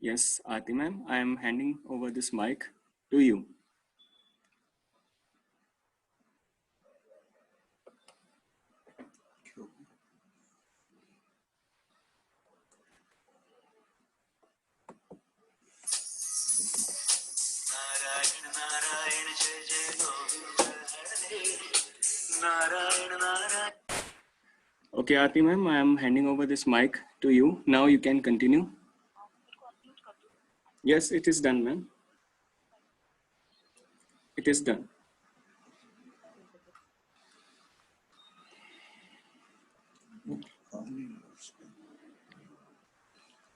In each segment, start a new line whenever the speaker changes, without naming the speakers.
Yes, Aarti ma'am, I am handing over this mic to you. Okay, Aarti ma'am, I am handing over this mic to you. Now you can continue. Yes, it is done, ma'am. It is done.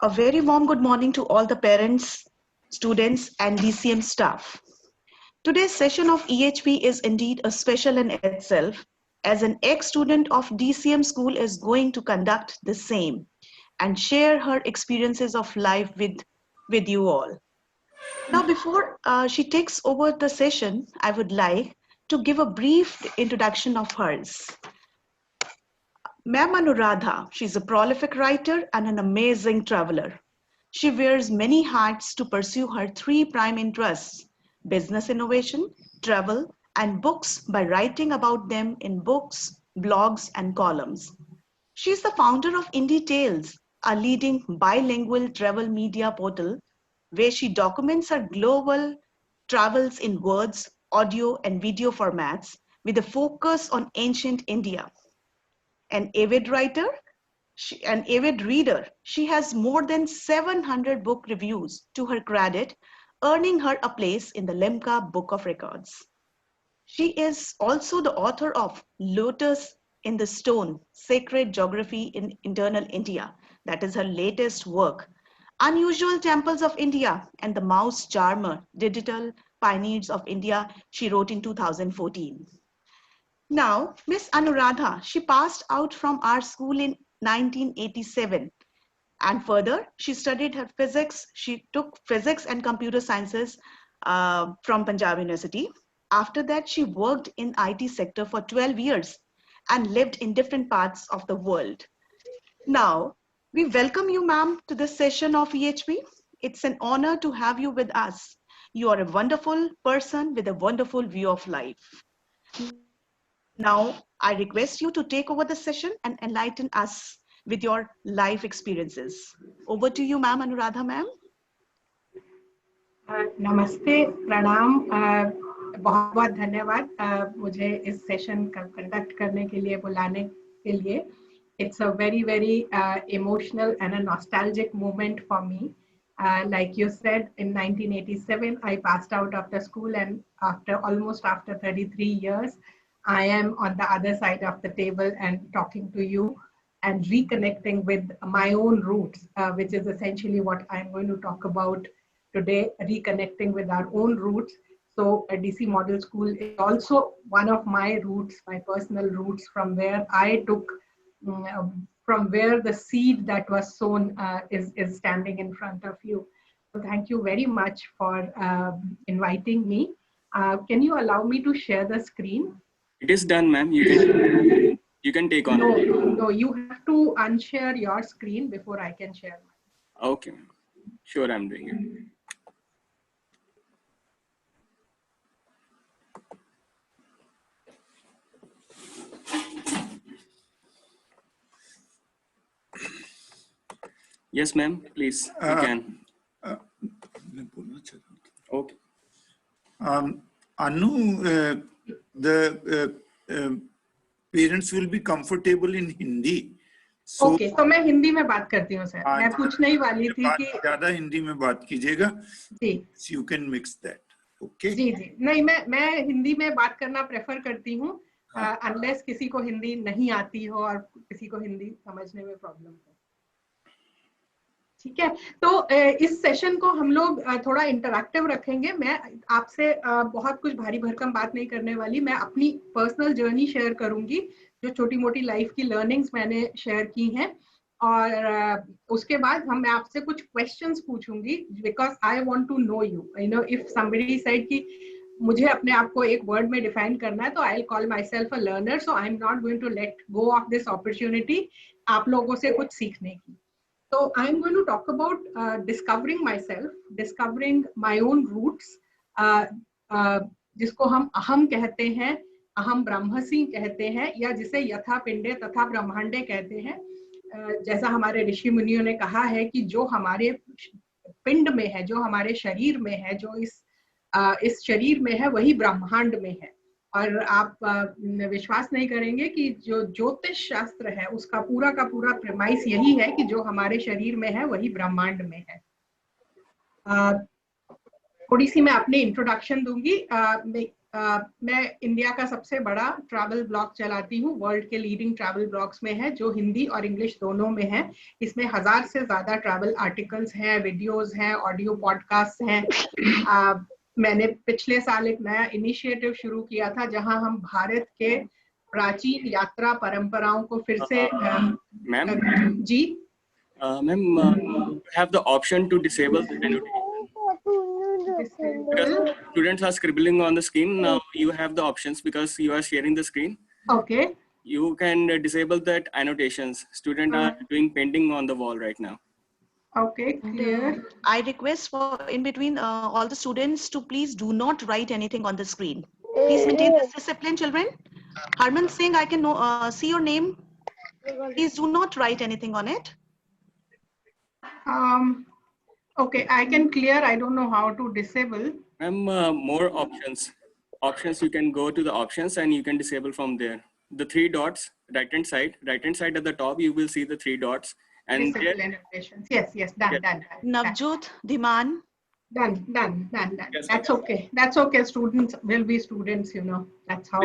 A very warm good morning to all the parents, students, and DCM staff. Today's session of EHP is indeed a special in itself, as an ex-student of DCM school is going to conduct the same and share her experiences of life with you all. Now, before she takes over the session, I would like to give a brief introduction of hers. Ma'am Anuradha, she's a prolific writer and an amazing traveler. She wears many hats to pursue her three prime interests: business innovation, travel, and books by writing about them in books, blogs, and columns. She is the founder of Indie Tales, a leading bilingual travel media portal where she documents her global travels in words, audio, and video formats with a focus on ancient India. An avid writer, an avid reader, she has more than 700 book reviews to her credit, earning her a place in the Limca Book of Records. She is also the author of Lotus in the Stone, Sacred Geography in Internal India. That is her latest work. Unusual Temples of India and the Mouse Charmer, Digital Pioneers of India, she wrote in 2014. Now, Miss Anuradha, she passed out from our school in 1987. And further, she studied her physics. She took physics and computer sciences from Punjab University. After that, she worked in IT sector for 12 years and lived in different parts of the world. Now, we welcome you, ma'am, to this session of EHP. It's an honor to have you with us. You are a wonderful person with a wonderful view of life. Now, I request you to take over the session and enlighten us with your life experiences. Over to you, ma'am, Anuradha ma'am.
नमस्ते, प्रणाम, बहुत बहुत धन्यवाद मुझे इस session का conduct करने के लिए, बुलाने के लिए. It's a very, very emotional and a nostalgic moment for me. Like you said, in 1987, I passed out of the school, and almost after 33 years, I am on the other side of the table and talking to you and reconnecting with my own roots, which is essentially what I'm going to talk about today, reconnecting with our own roots. So a DC Model School is also one of my roots, my personal roots, from where I took, from where the seed that was sown is standing in front of you. So thank you very much for inviting me. Can you allow me to share the screen?
It is done, ma'am. You can take on.
No, you have to unshare your screen before I can share mine.
Okay, ma'am. Sure, I'm doing it. Yes, ma'am. Please, you can. Okay.
Anu, the parents will be comfortable in Hindi.
So, okay, तो मैं हिंदी में बात करती हूँ sir. मैं पूछने ही वाली थी कि
ज़्यादा हिंदी में बात कीजिएगा.
जी.
You can mix that. Okay.
जी जी. नहीं, मैं हिंदी में बात करना प्रेफर करती हूँ, unless किसी को हिंदी नहीं आती हो और किसी को हिंदी समझने में प्रॉब्लम हो. ठीक है, तो इस सेशन को हम लोग थोड़ा इंटरैक्टिव रखेंगे. मैं आपसे बहुत कुछ भारी भरकम बात नहीं करने वाली. मैं अपनी पर्सनल जर्नी शेयर करूंगी, जो छोटी मोटी लाइफ की लर्निंग्स मैंने शेयर की हैं, और उसके बाद मैं आपसे कुछ क्वेश्चंस पूछूंगी, because I want to know you. You know, if somebody said कि मुझे अपने आप को एक वर्ड में डिफाइन करना है, तो I will call myself a learner. So I am not going to let go of this opportunity आप लोगों से कुछ सीखने की. So I'm going to talk about discovering myself, discovering my own roots, जिसको हम अहम कहते हैं, अहम ब्रह्मसि कहते हैं, या जिसे यथा पिंडे तथा ब्रह्मांडे कहते हैं. जैसा हमारे ऋषि मुनियों ने कहा है कि जो हमारे पिंड में है, जो हमारे शरीर में है, जो इस शरीर में है, वही ब्रह्मांड में है. और आप विश्वास नहीं करेंगे कि जो ज्योतिष शास्त्र है उसका पूरा का पूरा प्रेमाइस यही है कि जो हमारे शरीर में है वही ब्रह्मांड में है. थोड़ी सी मैं अपनी इंट्रोडक्शन दूंगी. मैं इंडिया का सबसे बड़ा ट्रैवल ब्लॉग चलाती हूँ, वर्ल्ड के लीडिंग ट्रैवल ब्लॉग्स में है, जो हिंदी और इंग्लिश दोनों में है. इसमें 1000 से ज्यादा ट्रैवल आर्टिकल्स हैं, वीडियोस हैं, ऑडियो पॉडकास्ट हैं. मैंने पिछले साल एक नया इनिशिएटिव शुरू किया था जहां हम भारत के प्राचीन यात्रा परंपराओं को फिर से
ma'am
ji
ma'am have the option to disable the annotation. Because students are scribbling on the screen. Now you have the options because you are sharing the screen.
Okay.
You can disable that annotations. Students are doing painting on the wall right now.
Okay, clear.
I request for in between all the students to please do not write anything on the screen. Please maintain this discipline, children. Harman Singh, I can see your name. Please do not write anything on it.
Okay, I can clear. I don't know how to disable.
More options. Options, you can go to the options and you can disable from there. The 3 dots, right hand side at the top, you will see the 3 dots. And
yes, done.
Navjot, Dhiman.
Done.
Yes,
That's okay. That's okay. Students will be students, you know. That's how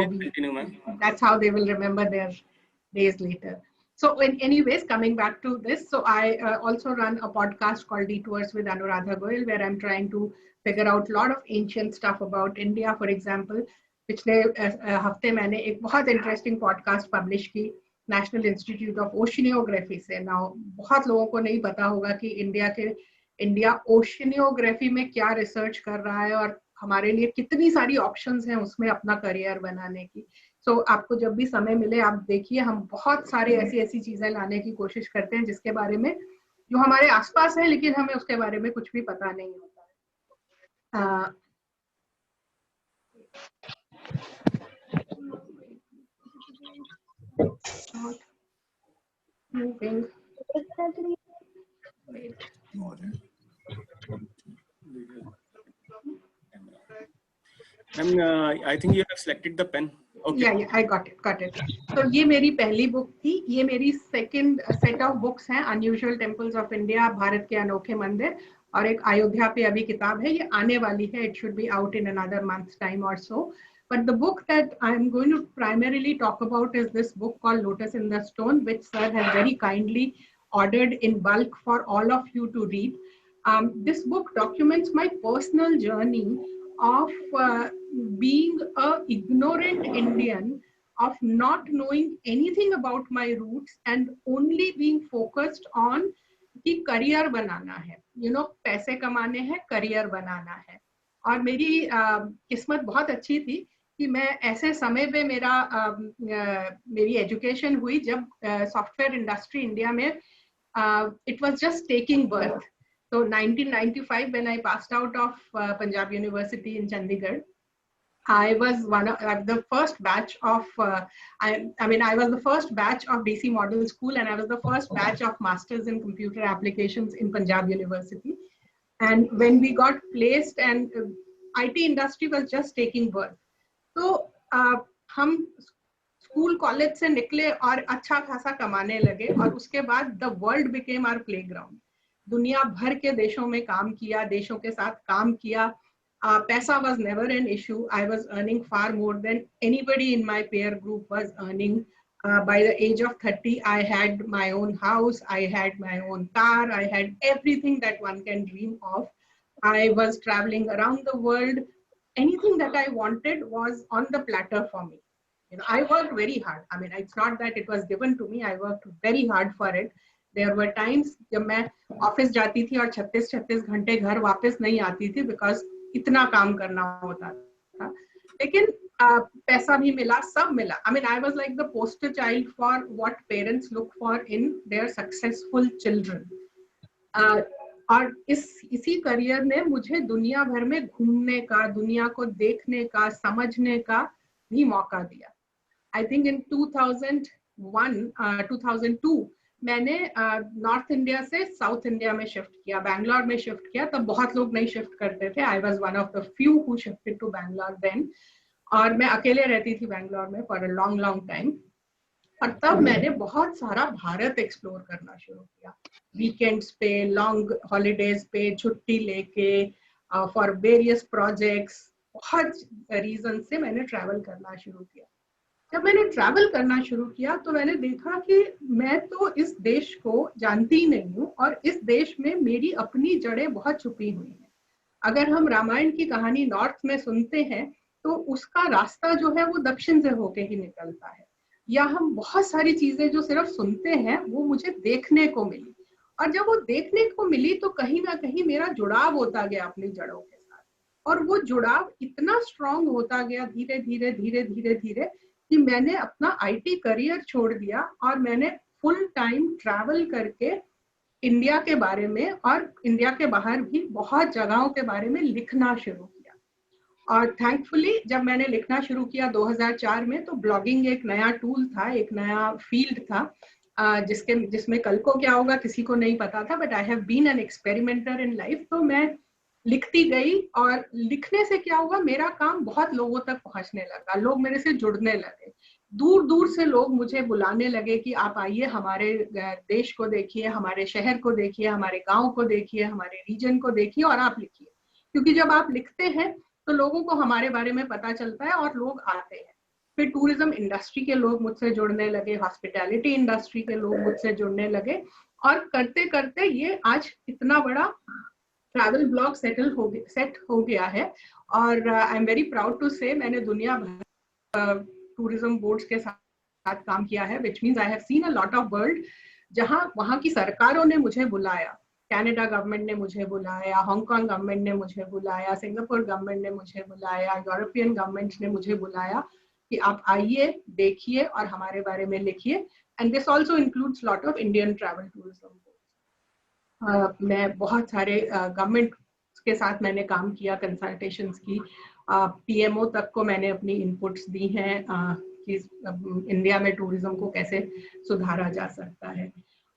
that's how they will remember their days later. So anyways, coming back to this, so I also run a podcast called Detours with Anuradha Goyal, where I'm trying to figure out a lot of ancient stuff about India. For example, पिछले हफ्ते मैंने एक बहुत interesting podcast publish की national institute of ओशनियोग्राफी से. Now बहुत लोगों को नहीं पता होगा कि इंडिया ओशनियोग्राफी में क्या रिसर्च कर रहा है और हमारे लिए कितनी सारी ऑप्शंस हैं उसमें अपना करियर बनाने की. सो आपको जब भी समय मिले आप देखिए, हम बहुत सारे ऐसी चीजें लाने की कोशिश करते हैं जिसके बारे में जो हमारे आसपास है लेकिन हमें उसके बारे में कुछ भी पता नहीं होता है. Moving. Wait.
I think you have selected the pen. Okay.
Yeah, I got it. So ये मेरी पहली बुक थी. ये मेरी सेकंड सेट ऑफ बुक्स हैं. Unusual temples of India, Bharat के अनोखे मंदिर, और एक अयोध्या पे अभी किताब है, ये आने वाली है. It should be out in another month's time or so. But the book that I'm going to primarily talk about is this book called Lotus in the Stone, which Sir has very kindly ordered in bulk for all of you to read. This book documents my personal journey of being an ignorant Indian, of not knowing anything about my roots and only being focused on कि career बनाना है, पैसे कमाने हैं, career बनाना है. और मेरी किस्मत बहुत अच्छी थी कि मैं ऐसे समय पे मेरी एजुकेशन हुई जब सॉफ्टवेयर इंडस्ट्री इंडिया में it was just taking birth. So 1995, when I passed out of Punjab University in Chandigarh, I was the first batch of I was the first batch of DC Model School, and I was the first batch of Masters in Computer Applications in Punjab University. And when we got placed, and IT industry was just taking birth, तो हम school college से निकले और अच्छा खासा कमाने लगे, और उसके बाद the world became our playground. दुनिया भर के देशों में काम किया, देशों के साथ काम किया. पैसा was never an issue. I was earning far more than anybody in my peer group was earning. By the age of 30, I had my own house, I had my own car, I had everything that one can dream of. I was traveling around the world. Anything that I wanted was on the platter for me. I worked very hard. It's not that it was given to me. I worked very hard for it. There were times जब मैं office जाती थी और 36 घंटे घर वापस नहीं आती थी because इतना काम करना होता था. लेकिन पैसा भी मिला, सब मिला. I was like the poster child for what parents look for in their successful children. और इसी करियर ने मुझे दुनिया भर में घूमने का, दुनिया को देखने का, समझने का भी मौका दिया। आई थिंक इन 2002 मैंने नॉर्थ इंडिया से साउथ इंडिया में शिफ्ट किया, बैंगलोर में शिफ्ट किया। तब बहुत लोग नहीं शिफ्ट करते थे। I was one of the few who shifted to Bangalore then, और मैं अकेले रहती थी बैंगलोर में for a long long time. और तब मैंने बहुत सारा भारत एक्सप्लोर करना शुरू किया, वीकेंड्स पे, लॉन्ग हॉलीडेज पे छुट्टी लेके, फॉर वेरियस प्रोजेक्ट्स। बहुत रीजन से मैंने ट्रैवल करना शुरू किया। जब मैंने ट्रैवल करना शुरू किया तो मैंने देखा कि मैं तो इस देश को जानती ही नहीं हूँ, और इस देश में मेरी अपनी जड़ें बहुत छुपी हुई हैं। अगर हम रामायण की कहानी नॉर्थ में सुनते हैं तो उसका रास्ता जो है वो दक्षिण से होके ही निकलता है, या हम बहुत सारी चीजें जो सिर्फ सुनते हैं वो मुझे देखने को मिली। और जब वो देखने को मिली तो कहीं ना कहीं मेरा जुड़ाव होता गया अपनी जड़ों के साथ, और वो जुड़ाव इतना स्ट्रांग होता गया धीरे धीरे धीरे धीरे धीरे कि मैंने अपना आईटी करियर छोड़ दिया और मैंने फुल टाइम ट्रैवल करके इंडिया के बारे में और इंडिया के बाहर भी बहुत जगहों के बारे में लिखना शुरू किया। और थैंकफुली जब मैंने लिखना शुरू किया 2004 में, तो ब्लॉगिंग एक नया टूल था, एक नया फील्ड था, जिसमें कल को क्या होगा किसी को नहीं पता था। But I have been an experimenter in life. तो मैं लिखती गई, और लिखने से क्या हुआ, मेरा काम बहुत लोगों तक पहुंचने लगा, लोग मेरे से जुड़ने लगे। दूर दूर से लोग मुझे बुलाने लगे कि आप आइए, हमारे देश को देखिए, हमारे शहर को देखिए, हमारे गांव को देखिए, हमारे रीजन को देखिए और आप लिखिए। क्योंकि जब आप लिखते हैं तो लोगों को हमारे बारे में पता चलता है और लोग आते हैं। फिर टूरिज्म इंडस्ट्री के लोग मुझसे जुड़ने लगे, हॉस्पिटैलिटी इंडस्ट्री के लोग मुझसे जुड़ने लगे, और करते करते ये आज इतना बड़ा ट्रैवल ब्लॉग सेट हो गया है। और I am very proud to say मैंने दुनिया भर टूरिज्म बोर्ड्स के साथ काम किया है, which means I have seen a lot of world, जहां वहां की सरकारों ने मुझे बुलाया। कनाडा गवर्नमेंट ने मुझे बुलाया, हांगकांग गवर्नमेंट ने मुझे बुलाया, सिंगापुर गवर्नमेंट ने मुझे बुलाया, यूरोपियन गवर्नमेंट ने मुझे बुलाया कि आप आइए, देखिए और हमारे बारे में लिखिए। And this also includes lot of Indian travel tourism. मैं बहुत सारे गवर्नमेंट के साथ मैंने काम किया, कंसल्टेशंस की, पीएमओ तक को मैंने अपनी इनपुट्स दी हैं कि इंडिया में टूरिज्म को कैसे सुधारा जा सकता है।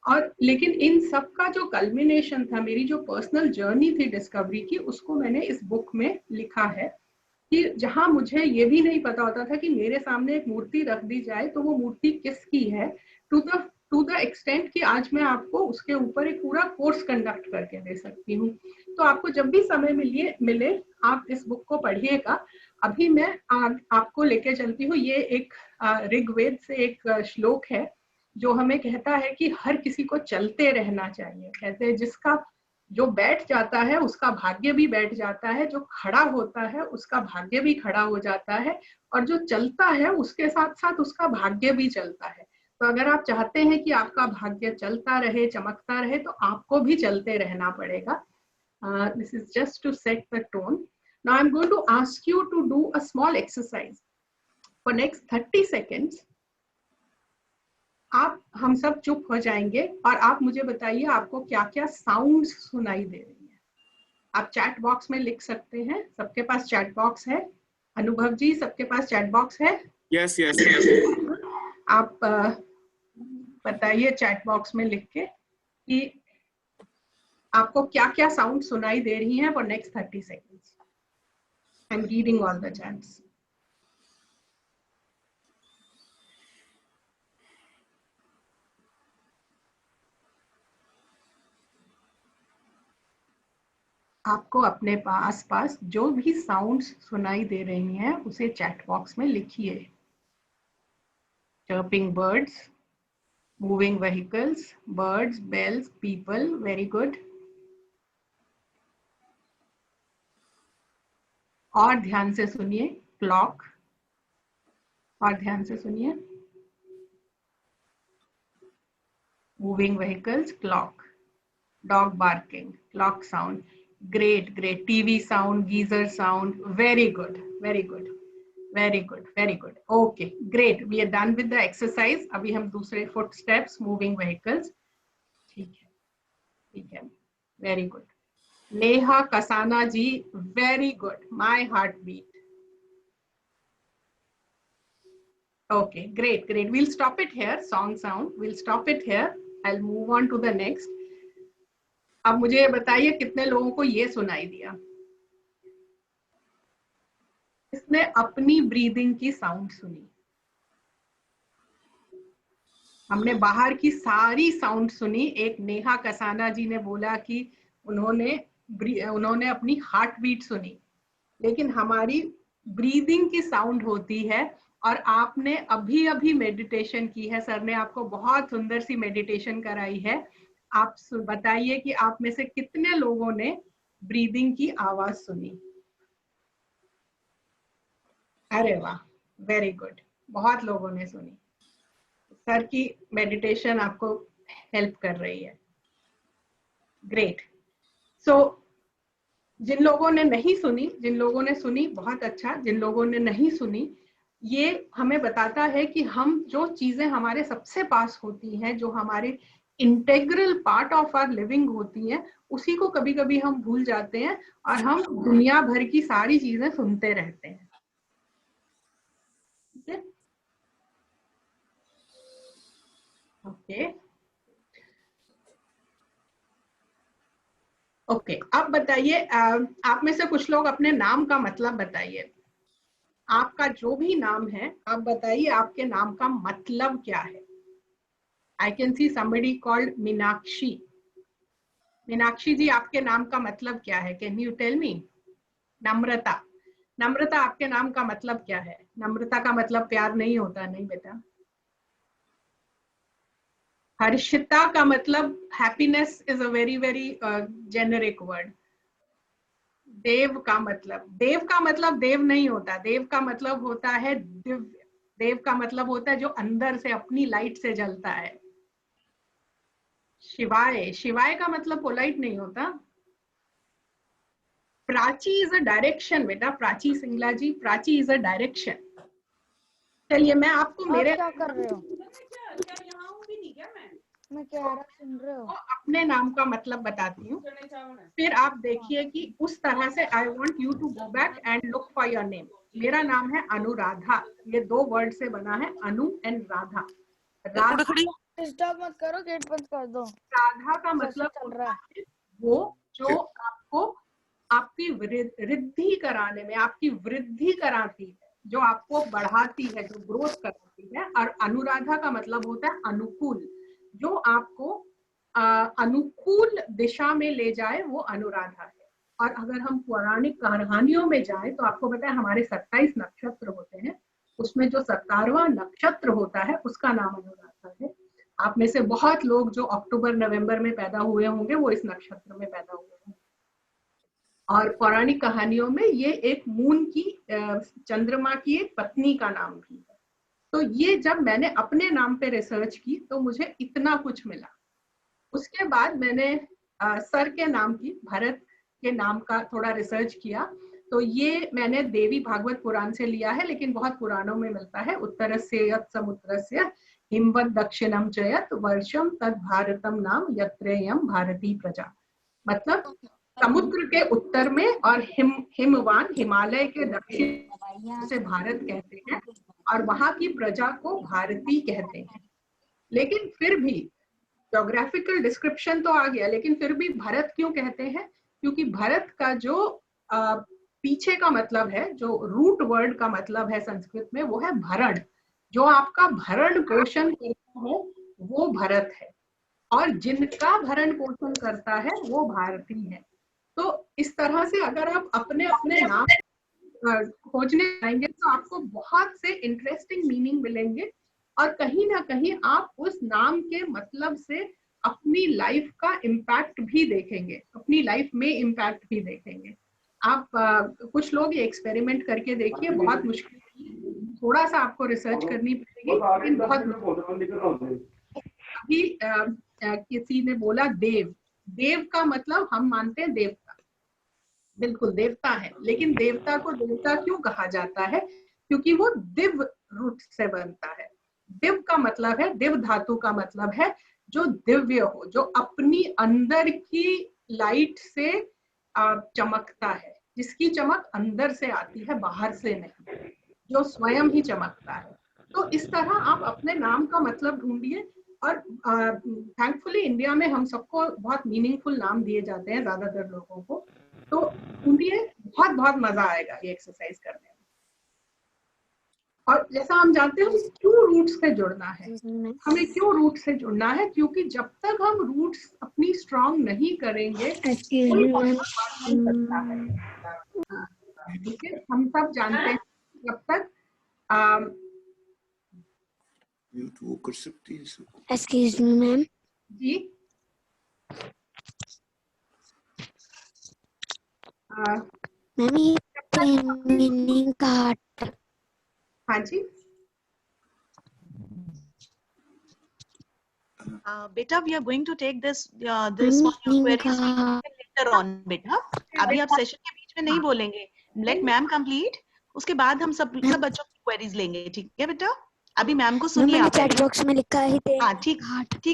और लेकिन इन सब का जो कल्मिनेशन था, मेरी जो पर्सनल जर्नी थी डिस्कवरी की, उसको मैंने इस बुक में लिखा है। कि जहां मुझे ये भी नहीं पता होता था कि मेरे सामने एक मूर्ति रख दी जाए तो वो मूर्ति किसकी है, टू द एक्सटेंट कि आज मैं आपको उसके ऊपर एक पूरा कोर्स कंडक्ट करके दे सकती हूँ। तो आपको जब भी समय मिले आप इस बुक को पढ़िएगा। अभी मैं आपको लेके चलती हूँ। ये एक ऋग्वेद से एक श्लोक है जो हमें कहता है कि हर किसी को चलते रहना चाहिए। कहते हैं जिसका जो बैठ जाता है उसका भाग्य भी बैठ जाता है, जो खड़ा होता है उसका भाग्य भी खड़ा हो जाता है, और जो चलता है उसके साथ साथ उसका भाग्य भी चलता है। तो अगर आप चाहते हैं कि आपका भाग्य चलता रहे, चमकता रहे, तो आपको भी चलते रहना पड़ेगा। This is just to set the tone. Now I'm going to ask you to do a small exercise. For next 30 seconds, हम सब चुप हो जाएंगे और आप मुझे बताइए आपको क्या क्या साउंड्स सुनाई दे रही हैं। आप चैट बॉक्स में लिख सकते हैं, सबके पास चैट बॉक्स है। अनुभव जी, सबके पास चैट बॉक्स है?
Yes, yes.
आप बताइए चैट बॉक्स में लिख के कि आपको क्या क्या साउंड सुनाई दे रही हैं for next 30 seconds. I am reading all the chats. आपको अपने पास जो भी साउंड्स सुनाई दे रही हैं उसे चैट बॉक्स में लिखिए। Chirping birds, moving vehicles, birds, bells, people, very good. और ध्यान से सुनिए, क्लॉक, और ध्यान से सुनिए, moving vehicles, clock, dog barking, clock sound, great, TV sound, geyser sound, very good, very good, very good, very good. Okay, great, we are done with the exercise. अभी हम दूसरे footsteps, moving vehicles, ठीक है, ठीक है। Very good. Neha Kasana ji, very good. My heart beat. Okay, great, great. We'll stop it here. Song sound. We'll stop it here. I'll move on to the next. अब मुझे बताइए कितने लोगों को ये सुनाई दिया? इसने अपनी ब्रीदिंग की साउंड सुनी. हमने बाहर की सारी साउंड सुनी. एक नेहा कसाना जी ने बोला कि उन्होंने अपनी हार्ट बीट सुनी, लेकिन हमारी ब्रीदिंग की साउंड होती है. और आपने अभी अभी मेडिटेशन की है, सर ने आपको बहुत सुंदर सी मेडिटेशन कराई है. आप बताइए कि आप में से कितने लोगों ने ब्रीदिंग की आवाज सुनी? अरे वाह, वेरी गुड. बहुत लोगों ने सुनी. सर की मेडिटेशन आपको हेल्प कर रही है. ग्रेट. सो जिन लोगों ने नहीं सुनी, जिन लोगों ने सुनी बहुत अच्छा, जिन लोगों ने नहीं सुनी, ये हमें बताता है कि हम जो चीजें हमारे सबसे पास होती हैं, जो हमारे integral part of our living होती हैं, उसी को कभी कभी हम भूल जाते हैं और हम दुनिया भर की सारी चीजें सुनते रहते हैं. Okay okay. अब बताइए, आप में से कुछ लोग अपने नाम का मतलब बताइए. आपका जो भी नाम है, आप बताइए आपके नाम का मतलब क्या है. I can see somebody called Meenakshi. Meenakshi ji, आपके नाम का मतलब क्या है? Can you tell me? Namrata. Namrata, आपके नाम का मतलब क्या है? नम्रता का मतलब प्यार नहीं होता. नहीं बेटा. हर्षिता का मतलब happiness is a very very generic word. Dev का मतलब देव नहीं होता. देव का मतलब होता है दिव्य. देव का मतलब होता है जो अंदर से अपनी लाइट से जलता है. शिवाय का मतलब पोलाइट नहीं होता. प्राची इज अ डायरेक्शन बेटा. प्राची सिंगला जी, प्राची इज अ डायरेक्शन. चलिए, मैं आपको मेरे
क्या कर रहे हो? मैं कह रहा, सुन रहे हो?
अपने नाम का मतलब बताती हूँ, फिर आप देखिए कि उस तरह से I want you to go back and look for your name. मेरा नाम है अनुराधा. ये 2 वर्ड से बना है, अनु एंड राधा.
डिस्टर्ब मत करो, गेट बंद कर दो.
राधा का मतलब
चल रहा है
वो जो आपको आपकी वृद्धि कराने में आपकी वृद्धि कराती है, जो आपको बढ़ाती है, जो ग्रोथ कराती है. और अनुराधा का मतलब होता है अनुकूल. जो आपको अनुकूल दिशा में ले जाए, वो अनुराधा है. और अगर हम पौराणिक कहानियों में जाएं तो आपको पता है हमारे 27 नक्षत्र होते हैं. उसमें जो 17वां नक्षत्र होता है उसका नाम अनुराधा है. आप में से बहुत लोग जो अक्टूबर नवंबर में पैदा हुए होंगे वो इस नक्षत्र में पैदा हुए होंगे. और पौराणिक कहानियों में ये एक मून की, चंद्रमा की एक पत्नी का नाम भी है. तो ये जब मैंने अपने नाम पे रिसर्च की तो मुझे इतना कुछ मिला. उसके बाद मैंने सर के नाम की, भरत के नाम का थोड़ा रिसर्च किया. तो ये मैंने देवी भागवत पुराण से लिया है, लेकिन बहुत पुराणों में मिलता है. उत्तरस्य यत् समुद्रस्य हिमवत् दक्षिणम च यत् वर्षम तद भारतम नाम यत्रेयम भारती प्रजा. मतलब समुद्र के उत्तर में और हिमवान हिमालय के दक्षिण से भारत कहते हैं, और वहां की प्रजा को भारती कहते हैं. लेकिन फिर भी ज्योग्राफिकल डिस्क्रिप्शन तो आ गया, लेकिन फिर भी भारत क्यों कहते हैं? क्योंकि भारत का जो पीछे का मतलब है, जो रूट वर्ड का मतलब है संस्कृत में, वो है भरण. जो आपका भरण पोषण करता है वो भरत है, और जिनका भरण पोषण करता है वो भारती है. तो इस तरह से अगर आप अपने अपने नाम खोजने जाएंगे तो आपको बहुत से इंटरेस्टिंग मीनिंग मिलेंगे, और कहीं ना कहीं आप उस नाम के मतलब से अपनी लाइफ का इम्पैक्ट भी देखेंगे, अपनी लाइफ में इम्पैक्ट भी देखेंगे. आप कुछ लोग ये एक्सपेरिमेंट करके देखिए. बहुत मुश्किल, थोड़ा सा आपको रिसर्च करनी पड़ेगी, लेकिन बहुत. अभी किसी ने बोला देव. देव का मतलब हम मानते हैं देवता, बिल्कुल देवता है. लेकिन देवता को देवता क्यों कहा जाता है? क्योंकि वो दिव रूट से बनता है. दिव का मतलब है, दिव धातु का मतलब है जो दिव्य हो, जो अपनी अंदर की लाइट से चमकता है, जिसकी चमक अंदर से आती है, बाहर से नहीं, जो स्वयं ही चमकता है। तो इस तरह आप अपने नाम का मतलब ढूंढिए। और थैंकफुली इंडिया में हम सबको बहुत मीनिंगफुल नाम दिए जाते हैं, ज्यादातर लोगों को। तो ढूंढिए, बहुत बहुत मजा आएगा ये एक्सरसाइज करने में। और जैसा हम जानते हैं, हमें क्यों रूट से जुड़ना है, हमें क्यों रूट से जुड़ना है, क्योंकि जब तक हम रूट्स अपनी स्ट्रांग नहीं करेंगे कोई बढ़ नहीं सकता है। ठीक है, हम सब जानते हैं जब तक
म्यूट वो कर सकती है इसको।
Excuse me ma'am,
ji
ma'am ये मीनिंग का
हाँ जी,
Beta, we are going to take this this one your queries later on, beta. अभी आप सेशन के बीच में नहीं बोलेंगे. Let ma'am complete. उसके बाद हम सब बच्चों की क्वेरीज लेंगे, ठीक है बेटा? अभी मैम को सुनिए आप.
चैट बॉक्स में लिखा ही थे।
हाँ ठीक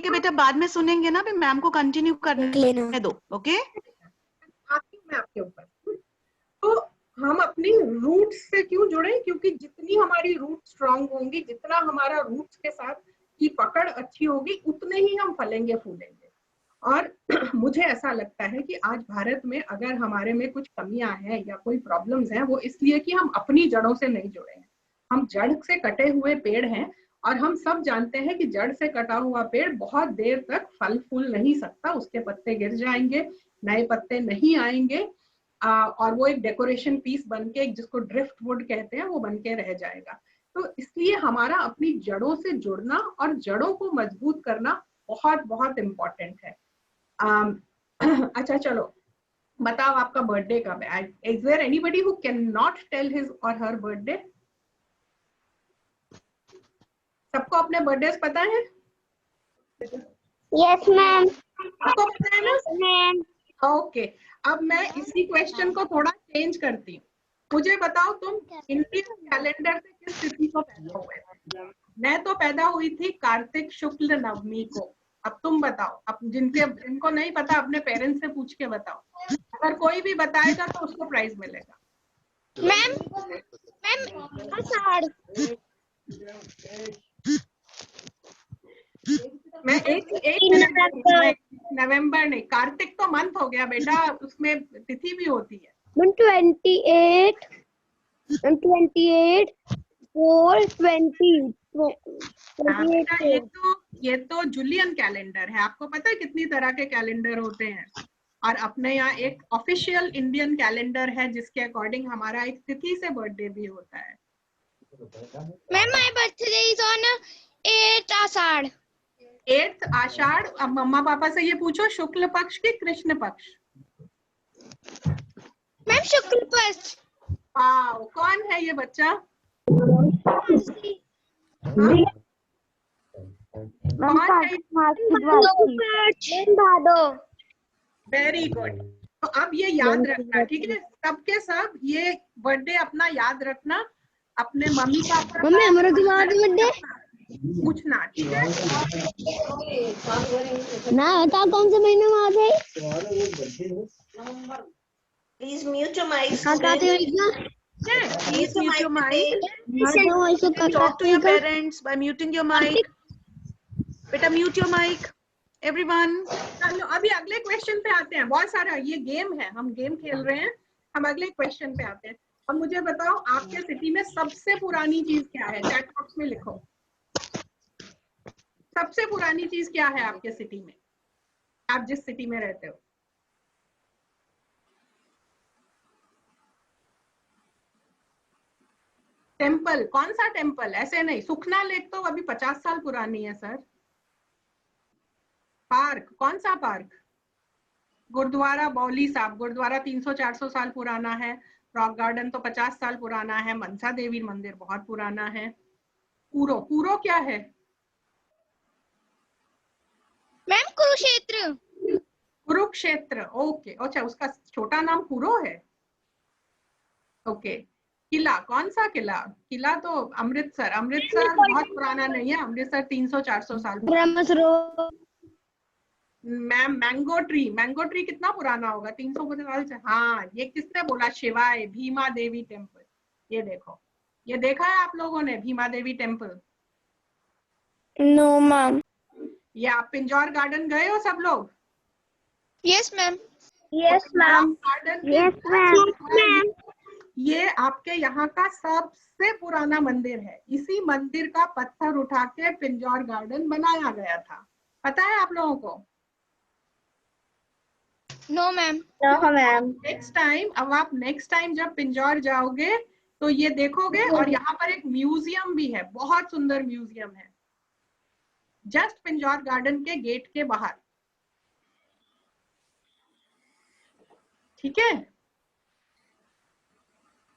है बेटा, बाद में सुनेंगे ना, फिर मैम को कंटिन्यू करने दो, ओके?
आती हूँ मैं आपके ऊपर। तो हम अपनी रूट्स से क्यों जुड़े, क्योंकि जितनी हमारी रूट स्ट्रांग होंगी, जितना हमारा रूट्स के साथ की पकड़ अच्छी होगी, उतने ही हम फलेंगे फूलेंगे। और मुझे ऐसा लगता है कि आज भारत में अगर हमारे में कुछ कमियां हैं या कोई प्रॉब्लम्स हैं, वो इसलिए कि हम अपनी जड़ों से नहीं जुड़े हैं। हम जड़ से कटे हुए पेड़ हैं, और हम सब जानते हैं कि जड़ से कटा हुआ पेड़ बहुत देर तक फल फूल नहीं सकता, उसके पत्ते गिर जाएंगे, नए पत्ते नहीं आएंगे, और वो एक डेकोरेशन पीस बनके, जिसको ड्रिफ्ट वुड कहते हैं, वो बनके रह जाएगा। तो इसलिए हमारा अपनी जड़ों से जुड़ना और जड़ों को मजबूत करना बहुत बहुत इम्पोर्टेंट है। अच्छा चलो, बताओ आपका बर्थडे कब है? Is there anybody who can not tell his or her birthday? सबको अपने बर्थडे पता है?
Yes ma'am.
सबको पता है ना
मैम
ओके। अब मैं इसी क्वेश्चन को थोड़ा चेंज करती हूँ। मुझे बताओ, तुम इंडियन कैलेंडर से किस तिथि को पैदा हुए थे? मैं तो पैदा हुई थी कार्तिक शुक्ल नवमी को। अब तुम बताओ, अब जिनको नहीं पता अपने पेरेंट्स से पूछ के बताओ। अगर कोई भी बताएगा तो उसको प्राइज मिलेगा।
मैम आषाढ़।
मैं एक नवंबर नहीं, कार्तिक तो मंथ हो गया बेटा, उसमें तिथि भी होती है।
28 4/20
ये तो जूलियन कैलेंडर है। आपको पता है कितनी तरह के कैलेंडर होते हैं? और अपने यहाँ एक ऑफिशियल इंडियन कैलेंडर है, जिसके अकॉर्डिंग हमारा एक तिथि से बर्थडे भी होता है।
Ma'am my birthday is on 8 आषाढ़।
8 आषाढ़। अब मम्मा पापा से ये पूछो, शुक्ल पक्ष की कृष्ण पक्ष?
मैम शुक्ल पक्ष।
वाओ, कौन है ये बच्चा? Very good. तो अब ये याद रखना, ठीक है? सबके सब ये बर्थडे अपना याद रखना, अपने मम्मी पापा पूछना, ठीक है?
ना बता कौन से महीने में आते हैं?
Please mute your mic.
Please mute your mic.
Talk to your parents by muting your mic. बेटा mute your mic. Everyone.
चलो अभी अगले क्वेश्चन पे आते हैं। बहुत सारा ये गेम है, हम गेम खेल रहे हैं। हम अगले क्वेश्चन पे आते हैं। अब मुझे बताओ, आपके सिटी में सबसे पुरानी चीज क्या है? चैट बॉक्स में लिखो, सबसे पुरानी चीज क्या है आपके सिटी में, आप जिस सिटी में रहते हो? टेम्पल। कौन सा टेम्पल? ऐसे नहीं, सुखना लेक तो अभी 50 साल पुरानी है सर। पार्क, कौन सा पार्क? गुरुद्वारा बौली साहब, गुरुद्वारा 300-400 साल पुराना है। रॉक गार्डन तो 50 साल पुराना है। मनसा देवी मंदिर बहुत पुराना है। पूरो, पूरो क्या है?
मैम कुरुक्षेत्र।
कुरुक्षेत्र, ओके। अच्छा, उसका छोटा नाम पूरो है, ओके। किला, कौन सा किला? किला तो अमृतसर। अमृतसर बहुत पुराना नहीं है, अमृतसर 300-400 साल। मैम मैंगो ट्री कितना पुराना होगा? 350 साल से। हाँ, ये किसने बोला? शिवाय, भीमा देवी टेम्पल। ये देखो, ये देखा है आप लोगों ने Bhima Devi temple?
No ma'am.
ये आप पिंजौर गार्डन गए हो सब लोग?
Yes, ma'am.
Yes ma'am.
Garden
yes ma'am.
ये आपके यहाँ का सबसे पुराना मंदिर है। इसी मंदिर का पत्थर उठा के पिंजौर गार्डन बनाया गया था। पता है आप लोगों को?
No, ma'am.
No ma'am.
अब आप नेक्स्ट टाइम जब पिंजौर जाओगे तो ये देखोगे। और यहाँ पर एक म्यूजियम भी है, बहुत सुंदर म्यूजियम है, जस्ट पिंजौर गार्डन के गेट के बाहर। ठीक है,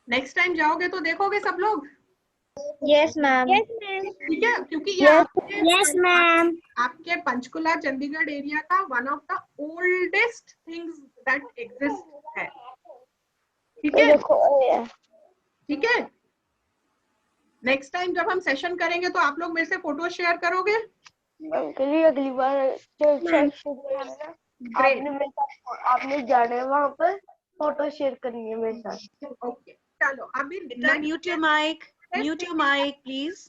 नेक्स्ट टाइम जाओगे तो देखोगे सब लोग।
Yes ma'am. Yes ma'am.
ठीक है, क्योंकि ये
यस मैम।
आपके पंचकुला चंडीगढ़ एरिया का one of the oldest things that exist है। ठीक है, ठीक है। नेक्स्ट टाइम जब हम सेशन करेंगे तो आप लोग मेरे से फोटो शेयर करोगे?
अगली बार आपने जाना है वहाँ पर, फोटो शेयर करनी है मेरे साथ।
ओके, चलो अभी
Mute your mic. Mute your mic, please.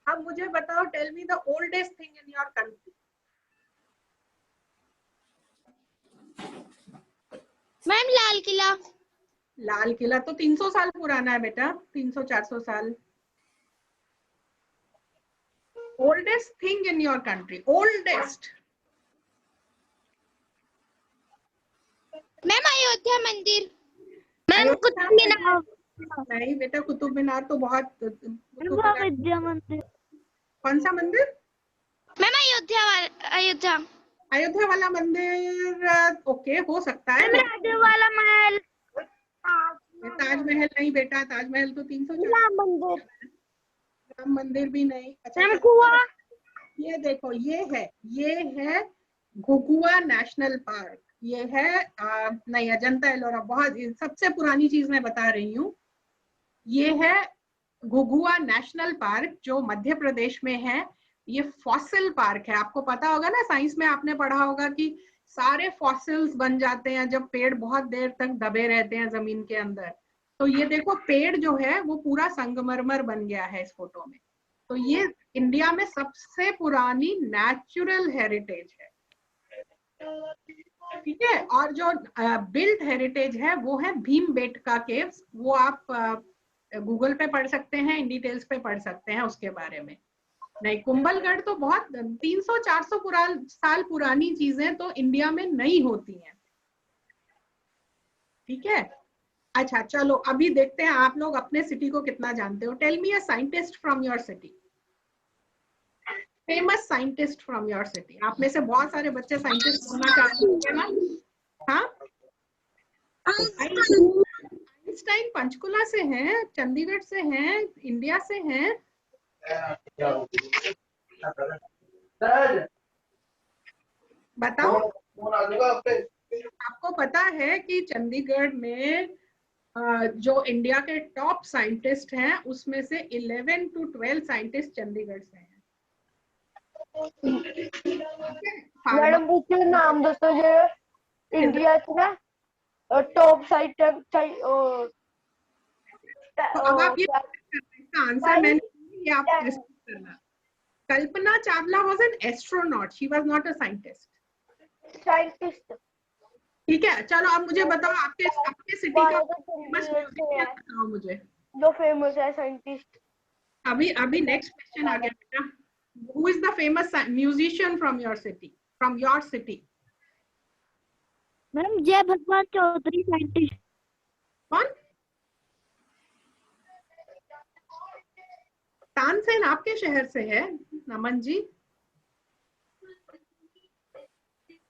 अब मुझे बताओ, tell me the oldest thing in your country.
Ma'am Lal Qila.
Lal Qila तो 300 साल पुराना है बेटा, 300-400 साल। Oldest thing in your country, oldest.
Ma'am Ayodhya मंदिर।
मैम कुतुब मीनार। नहीं बेटा, कुतुब मीनार तो बहुत।
विद्या मंदिर।
कौन सा मंदिर?
मैम अयोध्या।
अयोध्या वाला मंदिर ओके, हो सकता है।
वाला महल।
ताजमहल नहीं बेटा, ताजमहल तो 300।
राम मंदिर।
राम मंदिर भी नहीं। अच्छा, ये देखो, ये है घुघुआ नेशनल पार्क। ये है नहीं, अजंता एलोरा। बहुत सबसे पुरानी चीज मैं बता रही हूँ। ये है घुघुआ नेशनल पार्क, जो मध्य प्रदेश में है। ये फॉसिल पार्क है। आपको पता होगा ना, साइंस में आपने पढ़ा होगा कि सारे फॉसिल्स बन जाते हैं जब पेड़ बहुत देर तक दबे रहते हैं जमीन के अंदर। तो ये देखो, पेड़ जो है वो पूरा संगमरमर बन गया है इस फोटो में। तो ये इंडिया में सबसे पुरानी नेचुरल हेरिटेज है। ठीक है, और जो बिल्ट हेरिटेज है वो है भीमबेटका केव्स। वो आप गूगल पे पढ़ सकते हैं, इन डिटेल्स पे पढ़ सकते हैं उसके बारे में। नहीं, कुंभलगढ़ तो बहुत 300-400 साल पुरानी चीजें तो इंडिया में नहीं होती हैं। ठीक है, अच्छा चलो अभी देखते हैं आप लोग अपने सिटी को कितना जानते हो। Tell me a scientist from your city, famous scientist from your city. आप में से बहुत सारे बच्चे साइंटिस्ट बनना चाहते हैं ना? हाँ, आइंस्टाइन पंचकुला से हैं, चंडीगढ़ से हैं, इंडिया से हैं। बताओ, आपको पता है कि चंडीगढ़ में जो इंडिया के टॉप साइंटिस्ट हैं उसमें से 11 to 12 साइंटिस्ट चंडीगढ़ से हैं।
मैडम पूछिए नाम दोस्तों, जो इंडिया से ना टॉप साइंटिस्ट।
अब आप ये इसका आंसर मैंने ये आप करना। Kalpana Chawla was an astronaut, she was not a scientist.
Scientist.
ठीक है, चलो अब मुझे बताओ, आपके सिटी का फेमस म्यूजिशियन बताओ मुझे।
जो फेमस है साइंटिस्ट।
अभी नेक्स्ट क्वेश्चन आ गया बेटा। Who is the famous musician from your city? From your city?
Ma'am जय भगवान चौधरी साइंटिस्ट।
कौन? तानसेन आपके शहर से है नमन जी?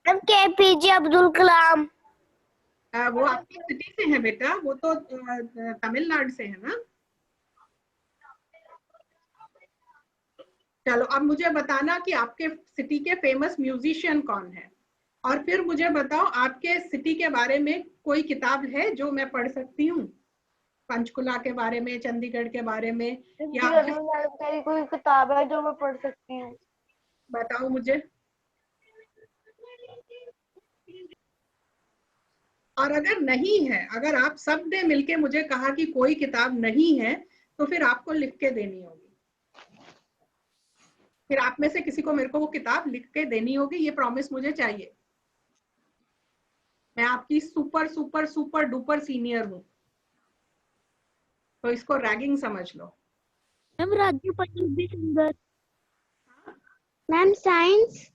KPJ अब्दुल कलाम।
वो आपकी सिटी से है बेटा, वो तो तमिलनाडु से है ना? चलो अब मुझे बताना कि आपके सिटी के फेमस म्यूजिशियन कौन है, और फिर मुझे बताओ आपके सिटी के बारे में कोई किताब है जो मैं पढ़ सकती हूँ, पंचकुला के बारे में, चंडीगढ़ के बारे में, या
कोई किताब है जो मैं पढ़ सकती हूँ?
बताओ मुझे। और अगर नहीं है, अगर आप सब ने मिलके मुझे कहा कि कोई किताब नहीं है, तो फिर आपको लिख के देनी होगी। फिर आप में से किसी को मेरे को वो किताब लिख के देनी होगी, ये प्रॉमिस मुझे चाहिए। मैं आपकी super super super duper senior हूं, तो इसको रैगिंग समझ लो।
मैम राज्य पटेल भी सुंदर। Ma'am science.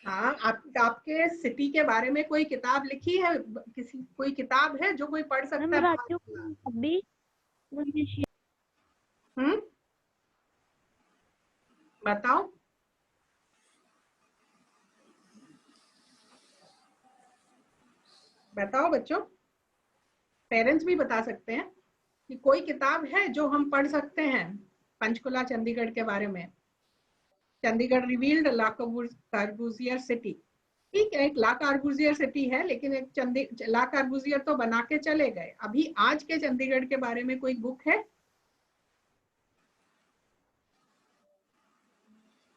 हाँ, आपके सिटी के बारे में कोई किताब लिखी है? कोई किताब है जो कोई पढ़ सकता है?
अभी
बताओ। बताओ बच्चों, पेरेंट्स भी बता सकते हैं कि कोई किताब है जो हम पढ़ सकते हैं पंचकुला चंडीगढ़ के बारे में। चंडीगढ़ रिवील्ड ला कॉर्बूजियर सिटी। ठीक है, एक ला कॉर्बूजियर सिटी है, लेकिन एक ला कॉर्बूजियर तो बना के चले गए। अभी आज के चंडीगढ़ के बारे में कोई बुक है?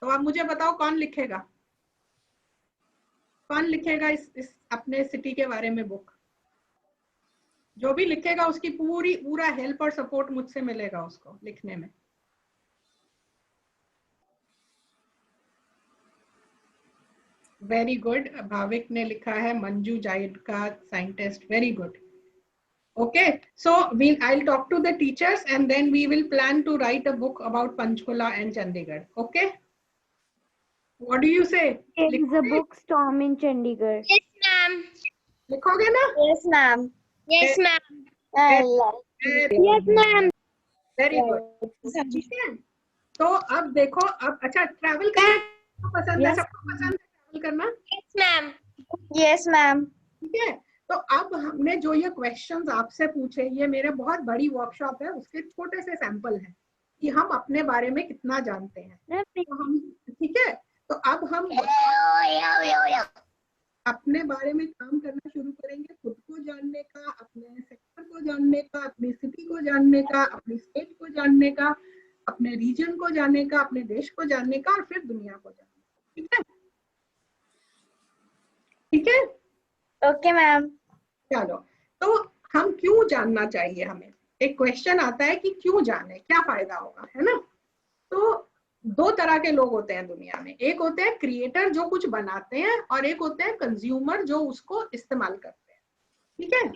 तो आप मुझे बताओ, कौन लिखेगा? कौन लिखेगा इस अपने सिटी के बारे में बुक? जो भी लिखेगा उसकी पूरा हेल्प और सपोर्ट मुझसे मिलेगा उसको लिखने में। वेरी गुड, भाविक ने लिखा है मंजू जाइड का scientist. Very good. Okay, so I'll talk to the teachers and then we will plan to write a book about Panchkula and Chandigarh. Okay? What do you say?
There is a bookstore in Chandigarh.
Yes, ma'am.
लिखोगे ना?
Yes, ma'am.
Yes, ma'am.
Yes, ma'am.
Very good. ठीक है? तो अब देखो, अब अच्छा travel करना पसंद है? सबको पसंद है ट्रैवल करना?
Yes, ma'am.
Yes, ma'am.
ठीक है, तो अब हमने जो ये क्वेश्चंस आपसे पूछे, ये मेरे बहुत बड़ी वर्कशॉप है, उसके छोटे से सैंपल हैं कि हम अपने बारे में कितना जानते हैं। तो हम, ठीक है, तो अब हम अपने बारे में काम करना शुरू करेंगे, खुद को जानने का, अपने सेक्टर को जानने का, अपनी सिटी को जानने का, अपनी स्टेट को जानने का, अपने रीजन को जानने का, अपने देश को जानने का, और फिर दुनिया को जानने का। ठीक है? ठीक है?
Okay, ma'am.
चलो, तो हम क्यों जानना चाहिए हमें? एक क्वेश्चन आता है कि क्यों जाने, क्या फायदा होगा, है ना? तो दो तरह के लोग होते हैं दुनिया में। एक होते हैं क्रिएटर जो कुछ बनाते हैं, और एक होते हैं कंज्यूमर जो उसको इस्तेमाल करते हैं। ठीक है?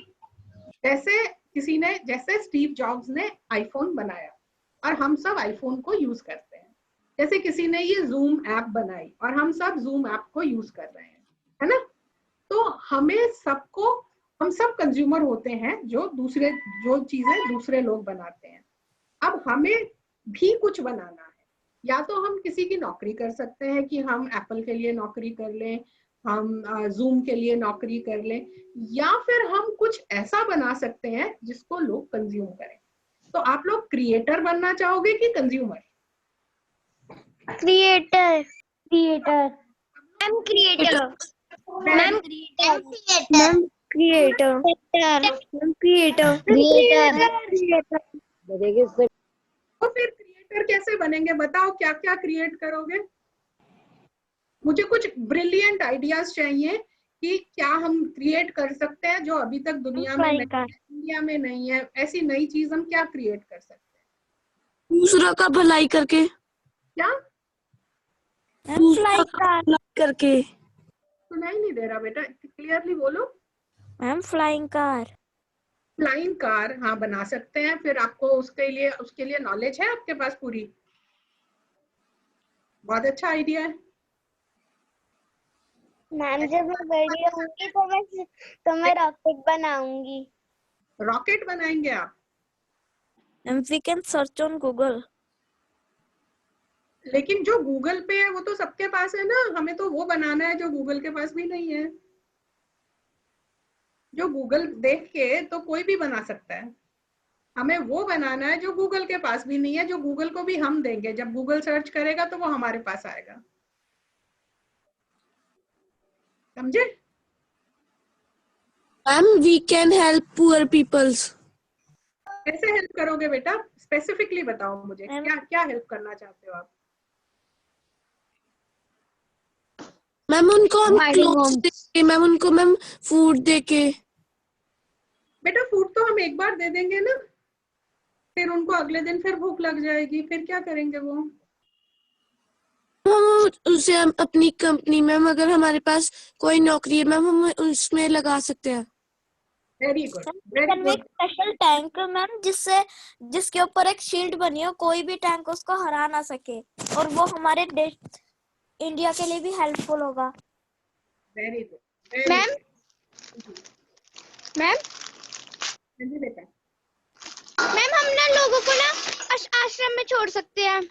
जैसे स्टीव जॉब्स ने आईफोन बनाया और हम सब आईफोन को यूज करते हैं। जैसे किसी ने ये जूम ऐप बनाई और हम सब जूम ऐप को यूज कर रहे हैं, है ना? तो हम सब कंज्यूमर होते हैं जो चीजें दूसरे लोग बनाते हैं। अब हमें भी कुछ बनाना है, या तो हम किसी की नौकरी कर सकते हैं कि हम एप्पल के लिए नौकरी कर लें, हम जूम के लिए नौकरी कर लें, या फिर हम कुछ ऐसा बना सकते हैं जिसको लोग कंज्यूम करें। तो आप लोग क्रिएटर बनना चाहोगे कि consumer?
Creator.
Creator.
I'm creator.
Ma'am,
Ma'am, creator. Ma'am, creator.
तो फिर क्रिएटर कैसे बनेंगे? बताओ, क्या क्या क्रिएट करोगे? मुझे कुछ ब्रिलियंट आइडियाज चाहिए कि क्या हम क्रिएट कर सकते हैं जो अभी तक दुनिया में नहीं है, इंडिया में नहीं है। ऐसी नई चीज हम क्या क्रिएट कर सकते हैं?
दूसरा का भलाई करके।
क्या?
दूसरा का भलाई करके।
सुनाई नहीं दे रहा बेटा, क्लियरली बोलो।
Ma'am flying car.
Flying car, हाँ बना सकते हैं। फिर आपको उसके लिए नॉलेज है आपके पास पूरी? बहुत अच्छा आइडिया है।
मैम जब मैं बड़ी होंगी तो मैं रॉकेट बनाऊंगी।
रॉकेट बनाएंगे आप?
And we can search on Google.
लेकिन जो गूगल पे है वो तो सबके पास है ना, हमें तो वो बनाना है जो गूगल के पास भी नहीं है। जो गूगल देख के तो कोई भी बना सकता है, हमें वो बनाना है जो गूगल के पास भी नहीं है, जो गूगल को भी हम देंगे। जब गूगल सर्च करेगा तो वो हमारे पास आएगा। समझे?
Ma'am we can help poor peoples.
कैसे हेल्प करोगे बेटा? स्पेसिफिकली बताओ मुझे, क्या क्या हेल्प करना चाहते हो आप?
मैम उनको हम
Hiding
क्लोथ्स
homes.
देके, मैम उनको मैम फूड देके।
बेटा फूड तो हम एक बार दे देंगे ना, फिर उनको अगले दिन फिर भूख लग जाएगी, फिर क्या करेंगे वो?
हम उसे हम अपनी कंपनी मैम, अगर हमारे पास कोई नौकरी है मैम, हम उसमें लगा सकते हैं।
Very good, very good.
Special tank ma'am, जिसके ऊपर एक शील्ड बनी हो, कोई भी टैंक उसको हरा ना सके, और वो हमारे देश इंडिया के लिए भी हेल्पफुल होगा।
Very good.
मैम मैम
बेटा
मैम हम ना लोगों को ना आश्रम में छोड़ सकते हैं।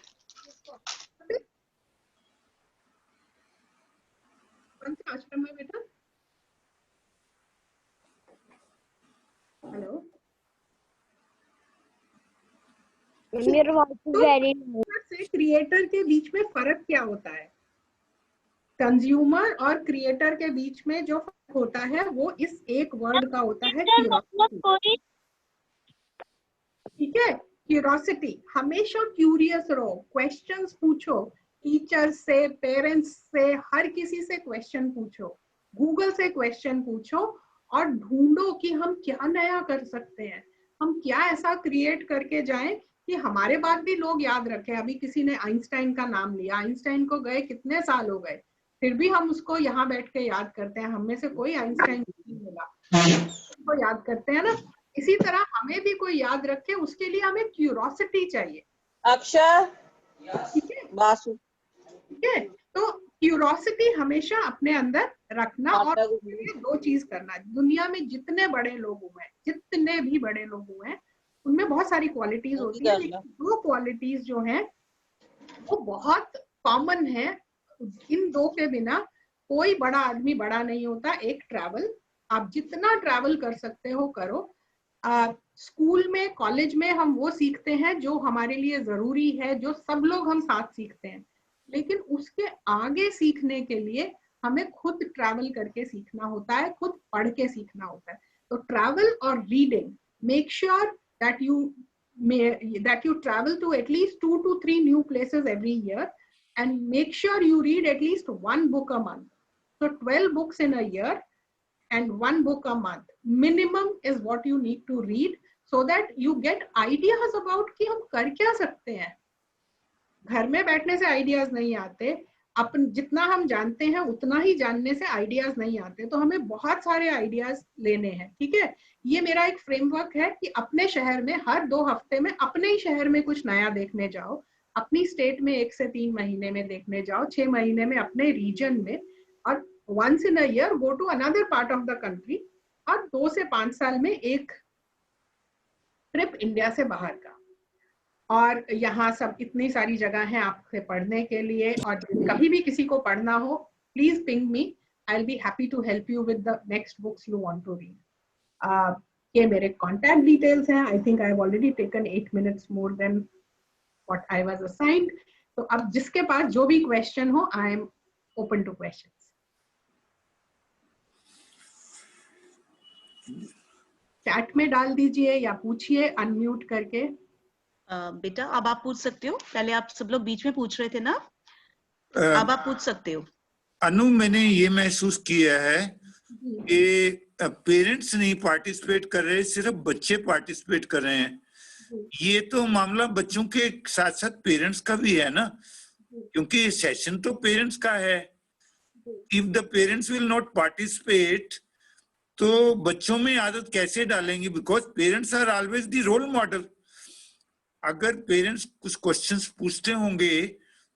कौन सा आश्रम में बेटा? Hello,
Your voice is very low.
से क्रिएटर के बीच में फर्क क्या होता है? कंज्यूमर और क्रिएटर के बीच में जो फर्क होता है वो इस एक वर्ड का होता है क्यूरियोसिटी। ठीक है, क्यूरियोसिटी। हमेशा क्यूरियस रहो, क्वेश्चंस पूछो, टीचर से, पेरेंट्स से, हर किसी से क्वेश्चन पूछो, गूगल से क्वेश्चन पूछो और ढूंढो कि हम क्या नया कर सकते हैं, हम क्या ऐसा क्रिएट करके जाएं कि हमारे बाद भी लोग याद रखें। अभी किसी ने आइंस्टाइन का नाम लिया, आइंस्टाइन को गए कितने साल हो गए, फिर भी हम उसको यहाँ बैठ के याद करते हैं। हम में से कोई आइंस्टाइन नहीं मिला, उसको याद करते हैं ना। इसी तरह हमें भी कोई याद रखे, उसके लिए हमें क्यूरियोसिटी चाहिए।
अक्षर,
ठीक है,
बासु,
ठीक है। तो क्यूरियोसिटी हमेशा अपने अंदर रखना और दो चीज करना। दुनिया में जितने बड़े लोग हुए हैं, जितने भी बड़े लोग हुए हैं, उनमें बहुत सारी क्वालिटीज होती है, लेकिन दो क्वालिटीज जो हैं वो बहुत कॉमन है। इन दो के बिना कोई बड़ा आदमी बड़ा नहीं होता। एक, ट्रैवल। आप जितना ट्रैवल कर सकते हो करो। स्कूल में, कॉलेज में हम वो सीखते हैं जो हमारे लिए जरूरी है, जो सब लोग हम साथ सीखते हैं, लेकिन उसके आगे सीखने के लिए हमें खुद ट्रैवल करके सीखना होता है, खुद पढ़ के सीखना होता है। तो ट्रैवल और reading, make sure that you travel to at least 2 to 3 new places every year, and make sure you read at least 1 book a month. So 12 books in a year and 1 book a month minimum is what you need to read, so that you get ideas about कि हम कर क्या सकते हैं। घर में बैठने से आइडियाज नहीं आते, अपन जितना हम जानते हैं उतना ही जानने से आइडियाज नहीं आते। तो हमें बहुत सारे आइडियाज लेने हैं। ठीक है, ये मेरा एक फ्रेमवर्क है कि अपने शहर में हर 2 हफ्ते में अपने ही शहर में कुछ नया देखने जाओ, अपनी स्टेट में 1 से 3 महीने में देखने जाओ, 6 महीने में अपने रीजन में, और once in a year go to another part of the country, और 2 से 5 साल में एक ट्रिप इंडिया से बाहर का। और यहाँ सब इतनी सारी जगह हैं आपसे पढ़ने के लिए, और कभी भी किसी को पढ़ना हो please ping me, I will be happy to help you with the next books you want to read. ये मेरे कॉन्टैक्ट डिटेल्स हैं। I think I have already taken 8 minutes more than what I was assigned. तो अब जिसके पास जो भी question हो, I am open to questions. Chat में डाल दीजिए या पूछिए अनम्यूट करके।
बेटा अब आप पूछ सकते हो, पहले आप सब लोग बीच में पूछ रहे थे ना, अब आप पूछ सकते हो।
अनु, मैंने ये महसूस किया है कि पेरेंट्स नहीं पार्टिसिपेट कर रहे, सिर्फ बच्चे पार्टिसिपेट कर रहे हैं। ये तो मामला बच्चों के साथ साथ पेरेंट्स का भी है ना, क्योंकि सेशन तो पेरेंट्स का है। If the parents will not participate तो बच्चों में आदत कैसे डालेंगे? Because parents are always the role model. अगर पेरेंट्स कुछ क्वेश्चंस पूछते होंगे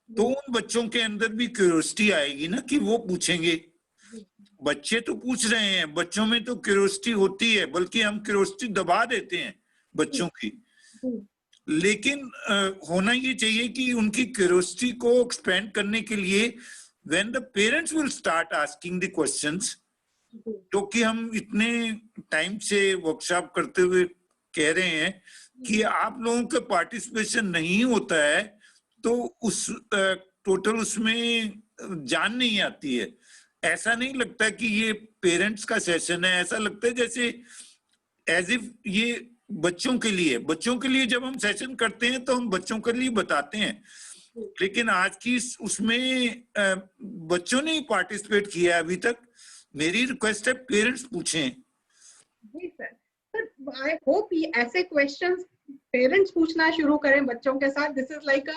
तो उन बच्चों के अंदर भी क्यूरियोसिटी आएगी ना कि वो पूछेंगे। बच्चे तो पूछ रहे हैं, बच्चों में तो क्यूरियोसिटी होती है, बल्कि हम क्यूरियोसिटी दबा देते हैं बच्चों की। लेकिन होना ये चाहिए कि उनकी क्यूरियोसिटी को एक्सपेंड करने के लिए when the parents will start asking the questions, जो कि हम इतने टाइम से वर्कशॉप करते हुए कह रहे हैं कि आप लोगों का पार्टिसिपेशन नहीं होता है तो उस टोटल उसमें जान नहीं आती है। ऐसा नहीं लगता कि ये पेरेंट्स का सेशन है, ऐसा लगता है जैसे एज इफ ये बच्चों के लिए जब हम सेशन करते हैं तो हम बच्चों के लिए बताते हैं। लेकिन आज की उसमें बच्चों ने पार्टिसिपेट किया अभी तक। मेरी रिक्वेस्ट है पेरेंट्स पूछें।
जी सर, सर आई होप ऐसे क्वेश्चंस पेरेंट्स पूछना शुरू करें बच्चों के साथ। This is like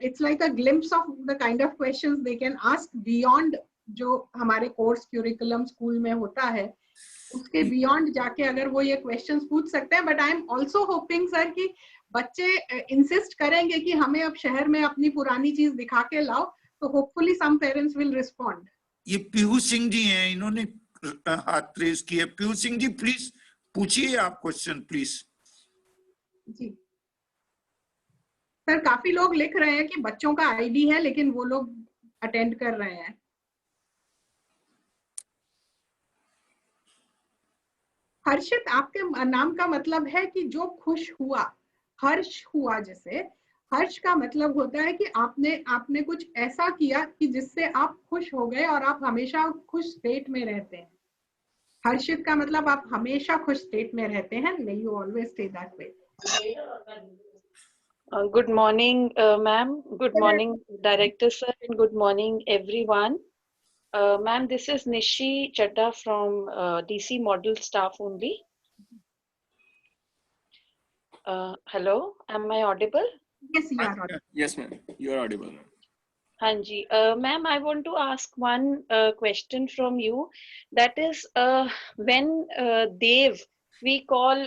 it's like a glimpse of the kind of questions they can ask beyond जो हमारे कोर्स क्यूरिकुलम स्कूल में होता है, उसके बियॉन्ड जाके अगर वो ये क्वेश्चंस पूछ सकते हैं। But I am also hopping sir कि बच्चे इंसिस्ट करेंगे कि हमें अब शहर में अपनी पुरानी चीज दिखा के लाओ, तो hopefully some parents will respond.
ये पीहू सिंह जी हैं, इन्होंने हाथ रेज किया। पीहू सिंह जी प्लीज पूछिए आप क्वेश्चन प्लीज।
जी सर, काफी लोग लिख रहे हैं कि बच्चों का आईडी है लेकिन वो लोग अटेंड कर रहे हैं। हर्षित, आपके नाम का मतलब है कि जो खुश हुआ, हर्ष हुआ। जैसे हर्ष का मतलब होता है कि आपने कुछ ऐसा किया कि जिससे आप खुश हो गए और आप हमेशा खुश स्टेट में रहते हैं। हर्षित का मतलब आप हमेशा खुश स्टेट में रहते हैं। You always stay that way.
Good morning, ma'am. Good morning, director sir, and good morning, everyone. Ma'am, this is Nishi Chadda from DC Model staff only. Hello, am I audible?
Yes, you are audible.
Yes, ma'am. You are audible, ma'am.
Hanji, ma'am, I want to ask one question from you. That is, when Dev, we call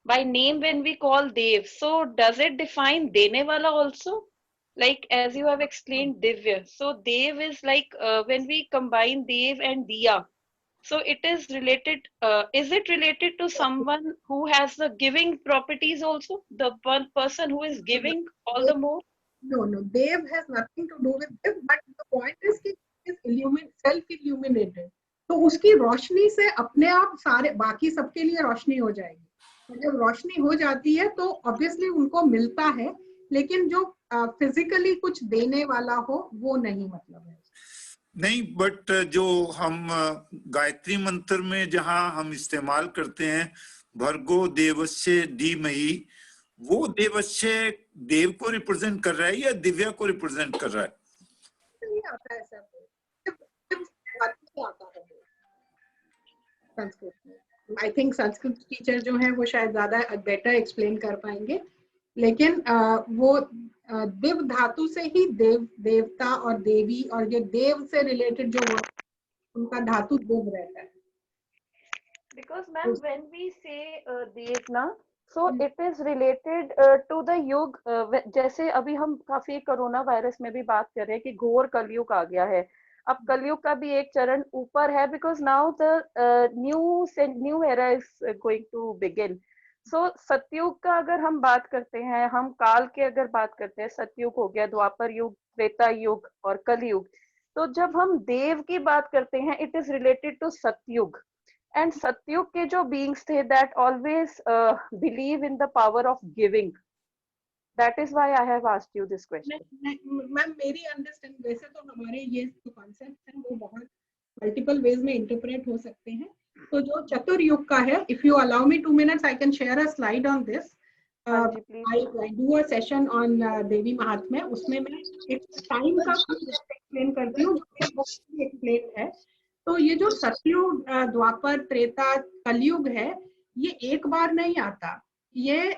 by name, when we call Dev, so does it define Dene Wala also? Like as you have explained Divya, so Dev is like when we combine Dev and Diya, so it is related, is it related to someone who has the giving properties also, the one person who is giving all the more?
No, Dev has nothing to do with Dev, but the point is कि is self-illuminated, तो उसकी रोशनी से अपने आप सारे बाकी सबके लिए रोशनी हो जाएगी। जब रोशनी हो जाती है तो ऑब्वियसली उनको मिलता है, लेकिन जो फिजिकली कुछ देने वाला हो वो नहीं मतलब है।
नहीं, बट जो हम गायत्री मंत्र में जहां हम इस्तेमाल करते हैं भर्गो देवस्य धीमहि, वो देवस्य देव को रिप्रेजेंट कर रहा है या दिव्या को रिप्रेजेंट कर रहा है?
नहीं आता है सर, आता है संस्कृत में। आई थिंक संस्कृत टीचर जो है वो शायद ज्यादा बेटर एक्सप्लेन कर पाएंगे, लेकिन वो दिव धातु से ही देवता और देवी और ये देव से रिलेटेड जो उनका धातु दिव रहता है।
Because ma'am, when we say Dev na, so it is related to the युग। जैसे अभी हम काफी कोरोना वायरस में भी बात कर रहे हैं कि घोर कलयुग आ गया है। अब कलयुग का भी एक चरण ऊपर है, because now the new era is going to begin. So Satyug का अगर हम बात करते हैं, हम काल के अगर बात करते हैं, सतयुग हो गया, द्वापर युग, त्रेता युग और कलयुग। तो जब हम देव की बात करते हैं, इट इज रिलेटेड टू सतयुग। एंड सतयुग के जो बीइंग्स थे that always believe in the power of giving. That is why I have asked you this question.
Ma'am मेरी अंडरस्टैंडिंग, वैसे तो हमारे ये जो कॉन्सेप्ट है वो बहुत मल्टीपल वेज में इंटरप्रेट हो सकते हैं। तो जो चतुर्युग का है, if you allow me 2 minutes, I can share a slide on this. I do a session on Devi Mahatmya, उसमें मैं एक टाइम का एक्सप्लेन करती हूँ जो एक्सप्लेन है। तो ये जो सतयुग, द्वापर, त्रेता, कलयुग है, ये एक बार नहीं आता। ये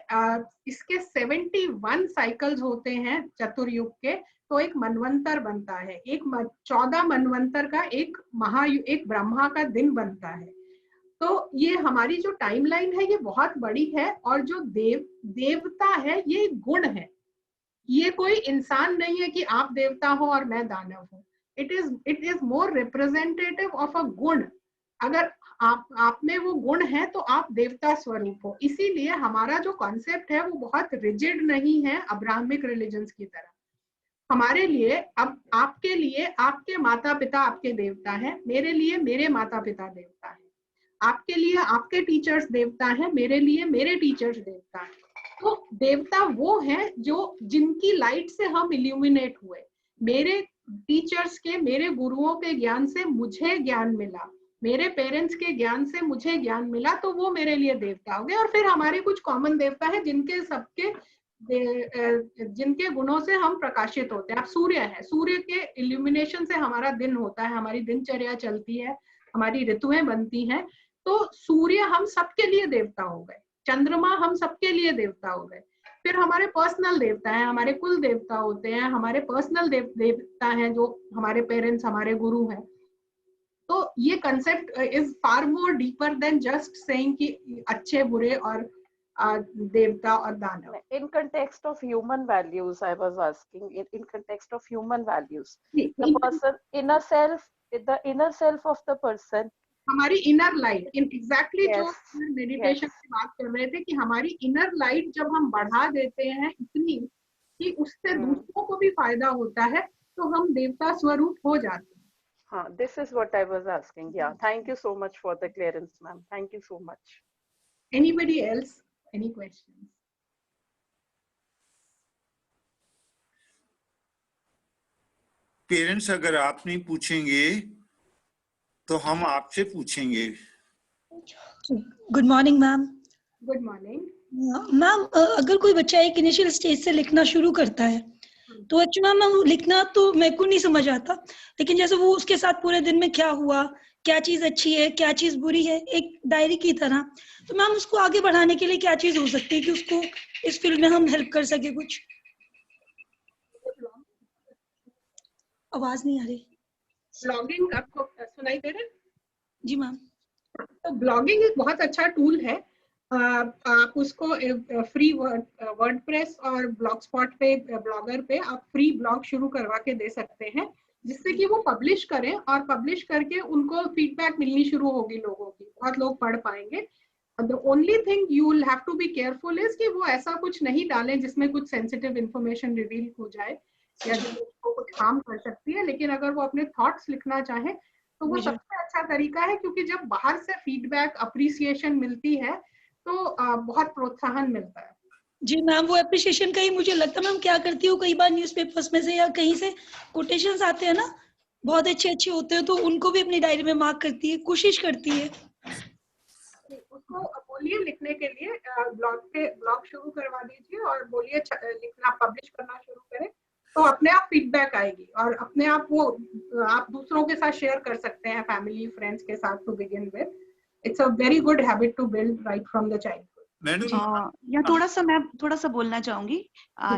इसके 71 साइकिल्स होते हैं चतुर्युग के, तो एक मनवंतर बनता है। 14 मनवंतर का एक एक ब्रह्मा का दिन बनता है। तो ये हमारी जो टाइमलाइन है ये बहुत बड़ी है। और जो देवता है ये गुण है, ये कोई इंसान नहीं है कि आप देवता हो और मैं दानव हूँ। It is more representative of a गुण। अगर आप में वो गुण है तो आप देवता स्वरूप हो। इसीलिए हमारा जो कॉन्सेप्ट है वो बहुत रिजिड नहीं है अब्राहमिक रिलीजन्स की तरह। हमारे लिए, अब आपके लिए आपके माता पिता आपके देवता हैं, मेरे लिए मेरे माता पिता देवता हैं। आपके लिए आपके टीचर्स देवता हैं, मेरे लिए मेरे टीचर्स देवता हैं। तो देवता वो हैं जो जिनकी लाइट से हम इल्यूमिनेट हुए। मेरे टीचर्स के, मेरे गुरुओं के ज्ञान से मुझे ज्ञान मिला, मेरे पेरेंट्स के ज्ञान से मुझे ज्ञान मिला, तो वो मेरे लिए देवता हो गए। और फिर हमारे कुछ कॉमन देवता है जिनके सबके जिनके गुणों से हम प्रकाशित होते हैं। आप सूर्य है, सूर्य के इल्यूमिनेशन से हमारा दिन होता है, हमारी दिनचर्या चलती है, हमारी ऋतुएं बनती हैं। तो सूर्य हम सबके लिए देवता हो गए, चंद्रमा हम सबके लिए देवता हो गए। फिर हमारे पर्सनल देवता हैं, हमारे कुल देवता होते हैं, हमारे पर्सनल देवता हैं जो हमारे पेरेंट्स, हमारे गुरु हैं। तो ये concept is far more deeper than just saying कि अच्छे बुरे और देवता और दानव।
In context of human values, I was asking, in context of human values, the person inner self, the inner self of the person,
हमारी inner light, in exactly जो meditation की बात कर रहे थे कि हमारी इनर लाइट जब हम बढ़ा देते हैं इतनी कि उससे दूसरों को भी फायदा होता है, तो हम देवता स्वरूप हो जाते हैं।
हाँ, this is what I was asking. Yeah, thank you so much for the clearance, ma'am. Thank you so much.
Anybody else? Any questions?
Parents अगर आप नहीं पूछेंगे तो हम आपसे पूछेंगे।
Good morning ma'am.
Good morning
ma'am. अगर कोई बच्चा एक इनिशियल स्टेज से लिखना शुरू करता है तो एक्चुअली मैम लिखना तो मेरे को नहीं समझ आता, लेकिन जैसे वो उसके साथ पूरे दिन में क्या हुआ, क्या चीज अच्छी है, क्या चीज बुरी है, एक डायरी की तरह, तो मैम उसको आगे बढ़ाने के लिए क्या चीज हो सकती है कि उसको इस फील्ड में हम हेल्प कर सके? कुछ आवाज नहीं आ रही।
ब्लॉगिंग आपको सुनाई दे रहा है?
जी मैम।
तो ब्लॉगिंग एक बहुत अच्छा टूल है। आप उसको फ्री वर्डप्रेस और ब्लॉगस्पॉट पे, ब्लॉगर पे आप फ्री ब्लॉग शुरू करवा के दे सकते हैं, जिससे कि वो पब्लिश करें और पब्लिश करके उनको फीडबैक मिलनी शुरू होगी लोगों की, बहुत लोग पढ़ पाएंगे। The only thing you will have to be careful is कि वो ऐसा कुछ नहीं डालें जिसमें कुछ सेंसिटिव इंफॉर्मेशन रिवील हो जाए या जो उसको कुछ हार्म कर सकती है। लेकिन अगर वो अपने थॉट्स लिखना चाहे तो वो सबसे अच्छा तरीका है, क्योंकि जब बाहर से फीडबैक, अप्रिसिएशन मिलती है तो बहुत प्रोत्साहन मिलता है।
जी मैम, वो एप्रिसिएशन का ही मुझे लगता है। मैम क्या करती हूँ, कई बार न्यूज़पेपर्स में से या कहीं से कोटेशंस आते हैं ना, बहुत अच्छे होते हैं, तो उनको भी अपनी डायरी में मार्क करती है, कोशिश करती है।
उसको बोलिए लिखने के लिए, ब्लॉग शुरू करवा दीजिए और बोलिए लिखना, पब्लिश करना शुरू करें, तो अपने आप फीडबैक आएगी और अपने आप वो आप दूसरों के साथ शेयर कर सकते हैं, फैमिली फ्रेंड्स के साथ to begin with. It's a very good habit to build right from the childhood.
या थोड़ा सा बोलना चाहूंगी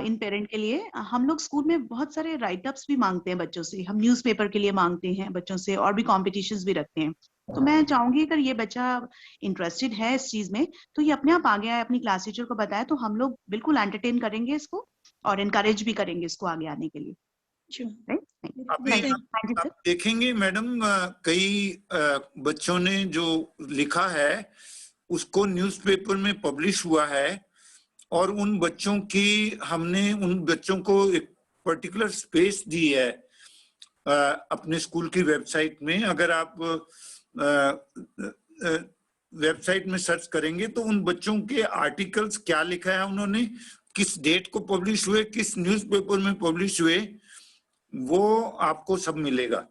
इन पेरेंट के लिए। हम लोग स्कूल में बहुत सारे राइटअप्स भी मांगते हैं बच्चों से, हम न्यूज़पेपर के लिए मांगते हैं बच्चों से, और भी कॉम्पिटिशन्स भी रखते हैं। तो मैं चाहूंगी अगर ये बच्चा इंटरेस्टेड है इस चीज में तो ये अपने आप आ गया है, अपनी क्लास टीचर को बताया, तो हम लोग बिल्कुल एंटरटेन करेंगे इसको और इनकरेज भी करेंगे इसको आगे आने के लिए।
आप देखेंगे मैडम, कई बच्चों ने जो लिखा है उसको न्यूज़पेपर में पब्लिश हुआ है, और उन बच्चों की हमने उन बच्चों को एक पर्टिकुलर स्पेस दी है अपने स्कूल की वेबसाइट में। अगर आप वेबसाइट में सर्च करेंगे तो उन बच्चों के आर्टिकल्स क्या लिखा है उन्होंने, किस डेट को पब्लिश हुए, किस न्यूज़पेपर में पब्लिश हुए, वो आपको सब मिलेगा।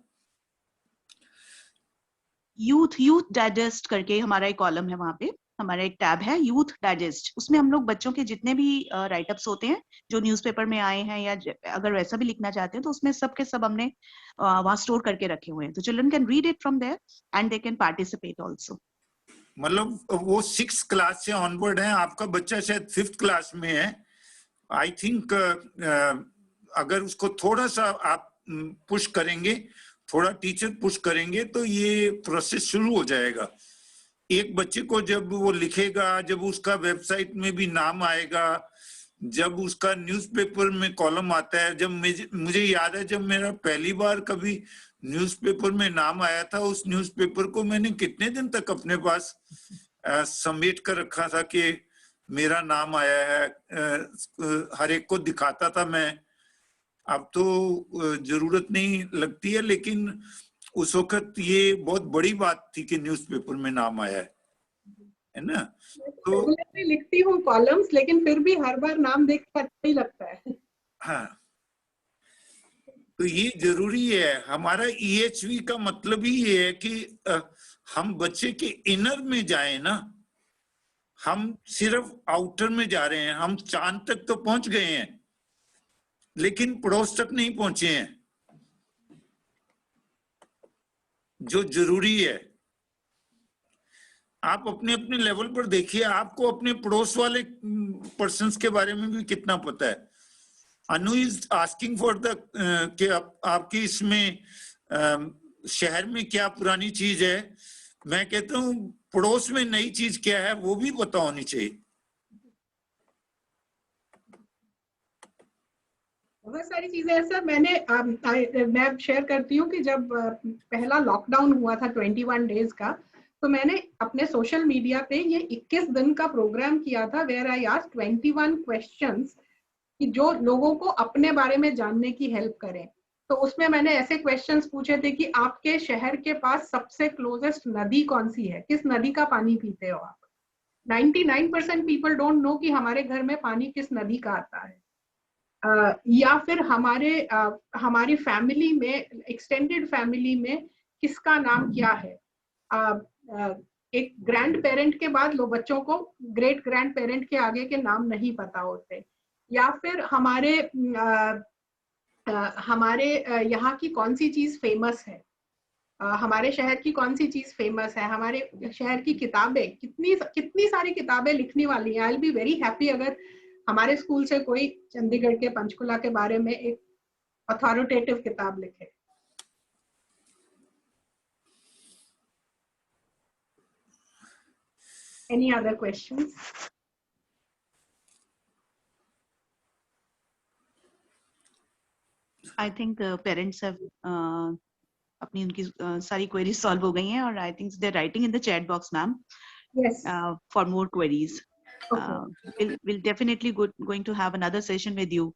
यूथ डाइजेस्ट करके हमारा एक कॉलम है, वहां पे हमारा एक टैब है यूथ डाइजेस्ट। उसमें हम लोग बच्चों के जितने भी राइटअप्स होते हैं जो न्यूज़पेपर में आए हैं, या अगर वैसा भी लिखना चाहते हैं तो उसमें सब के सब हमने वहां स्टोर करके रखे हुए हैं, तो children can read it from there and they can participate also.
मतलब वो 6th क्लास से ऑनवर्ड है, आपका बच्चा शायद 5th क्लास में है। आई थिंक अगर उसको थोड़ा सा आप पुश करेंगे, थोड़ा टीचर पुश करेंगे तो ये प्रोसेस शुरू हो जाएगा। एक बच्चे को जब वो लिखेगा, जब उसका वेबसाइट में भी नाम आएगा, जब उसका न्यूज़पेपर में कॉलम आता है, जब मुझे याद है जब मेरा पहली बार कभी न्यूज़पेपर में नाम आया था, उस न्यूज़पेपर को मैंने कितने दिन तक अपने पास समेट कर रखा था कि मेरा नाम आया है, हर एक को दिखाता था मैं। अब तो जरूरत नहीं लगती है, लेकिन उस वक्त ये बहुत बड़ी बात थी कि न्यूज़पेपर में नाम आया है ना। तो
मैं लिखती हूँ कॉलम्स, लेकिन फिर भी हर बार नाम देख कर अच्छा ही लगता है।
हाँ, तो ये जरूरी है। हमारा EHV का मतलब ही ये है कि हम बच्चे के इनर में जाएं ना, हम सिर्फ आउटर में जा रहे हैं, हम चांद तक तो पहुंच गए हैं लेकिन पड़ोस तक नहीं पहुंचे हैं, जो जरूरी है। आप अपने अपने लेवल पर देखिए, आपको अपने पड़ोस वाले पर्सन्स के बारे में भी कितना पता है। अनु इज आस्किंग फॉर द कि आपकी इसमें शहर में क्या पुरानी चीज है, मैं कहता हूँ पड़ोस में नई चीज क्या है वो भी पता होनी चाहिए।
बहुत सारी चीजें हैं सर। मैं शेयर करती हूँ कि जब पहला लॉकडाउन हुआ था 21 डेज का, तो मैंने अपने सोशल मीडिया पे ये 21 दिन का प्रोग्राम किया था, वेयर आई आस्क्ड 21 क्वेश्चंस कि जो लोगों को अपने बारे में जानने की हेल्प करें। तो उसमें मैंने ऐसे क्वेश्चंस पूछे थे कि आपके शहर के पास सबसे क्लोजेस्ट नदी कौन सी है, किस नदी का पानी पीते हो आप। 99% पीपल डोंट नो कि हमारे घर में पानी किस नदी का आता है। या फिर हमारी फैमिली में, एक्सटेंडेड फैमिली में किसका नाम क्या है। एक ग्रैंड पेरेंट के बाद लोग बच्चों को ग्रेट ग्रैंड पेरेंट के आगे के नाम नहीं पता होते। या फिर हमारे यहाँ की कौन सी चीज फेमस है, हमारे शहर की कौन सी चीज फेमस है, हमारे शहर की किताबें, कितनी सारी किताबें लिखने वाली हैं। आई विल बी वेरी हैप्पी अगर हमारे स्कूल से कोई चंडीगढ़ के पंचकुला के बारे में एक अथॉरिटेटिव किताब लिखे। Any other questions?
I think parents have अपनी उनकी सारी queries solve हो गई हैं और I think they're writing in the chat box, ma'am.
Yes.
For more queries.
Okay.
We'll definitely going to have another session with you.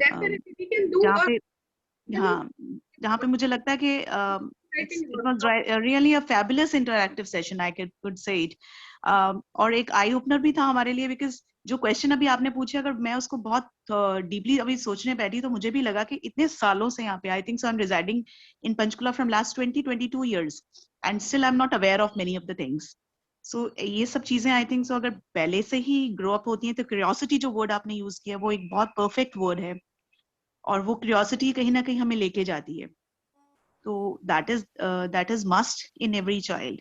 Definitely we can do.
जहाँ पे मुझे लगता है कि it was really a fabulous interactive session, I could say it. और एक eye opener भी था हमारे लिए, बिकॉज जो क्वेश्चन अभी आपने पूछे अगर मैं उसको बहुत डीपली अभी सोचने बैठी तो मुझे भी लगा कि इतने सालों से यहाँ पे, I think so I am residing in Panchkula from last 22 years and still I am not aware of many of the things. So ये सब चीजें आई थिंक सो अगर पहले से ही ग्रो अप होती हैं तो क्यूरियोसिटी जो वर्ड आपने यूज किया वो एक बहुत परफेक्ट वर्ड है और वो क्यूरियोसिटी कहीं ना कहीं हमें लेके जाती है। तो that is must in every child.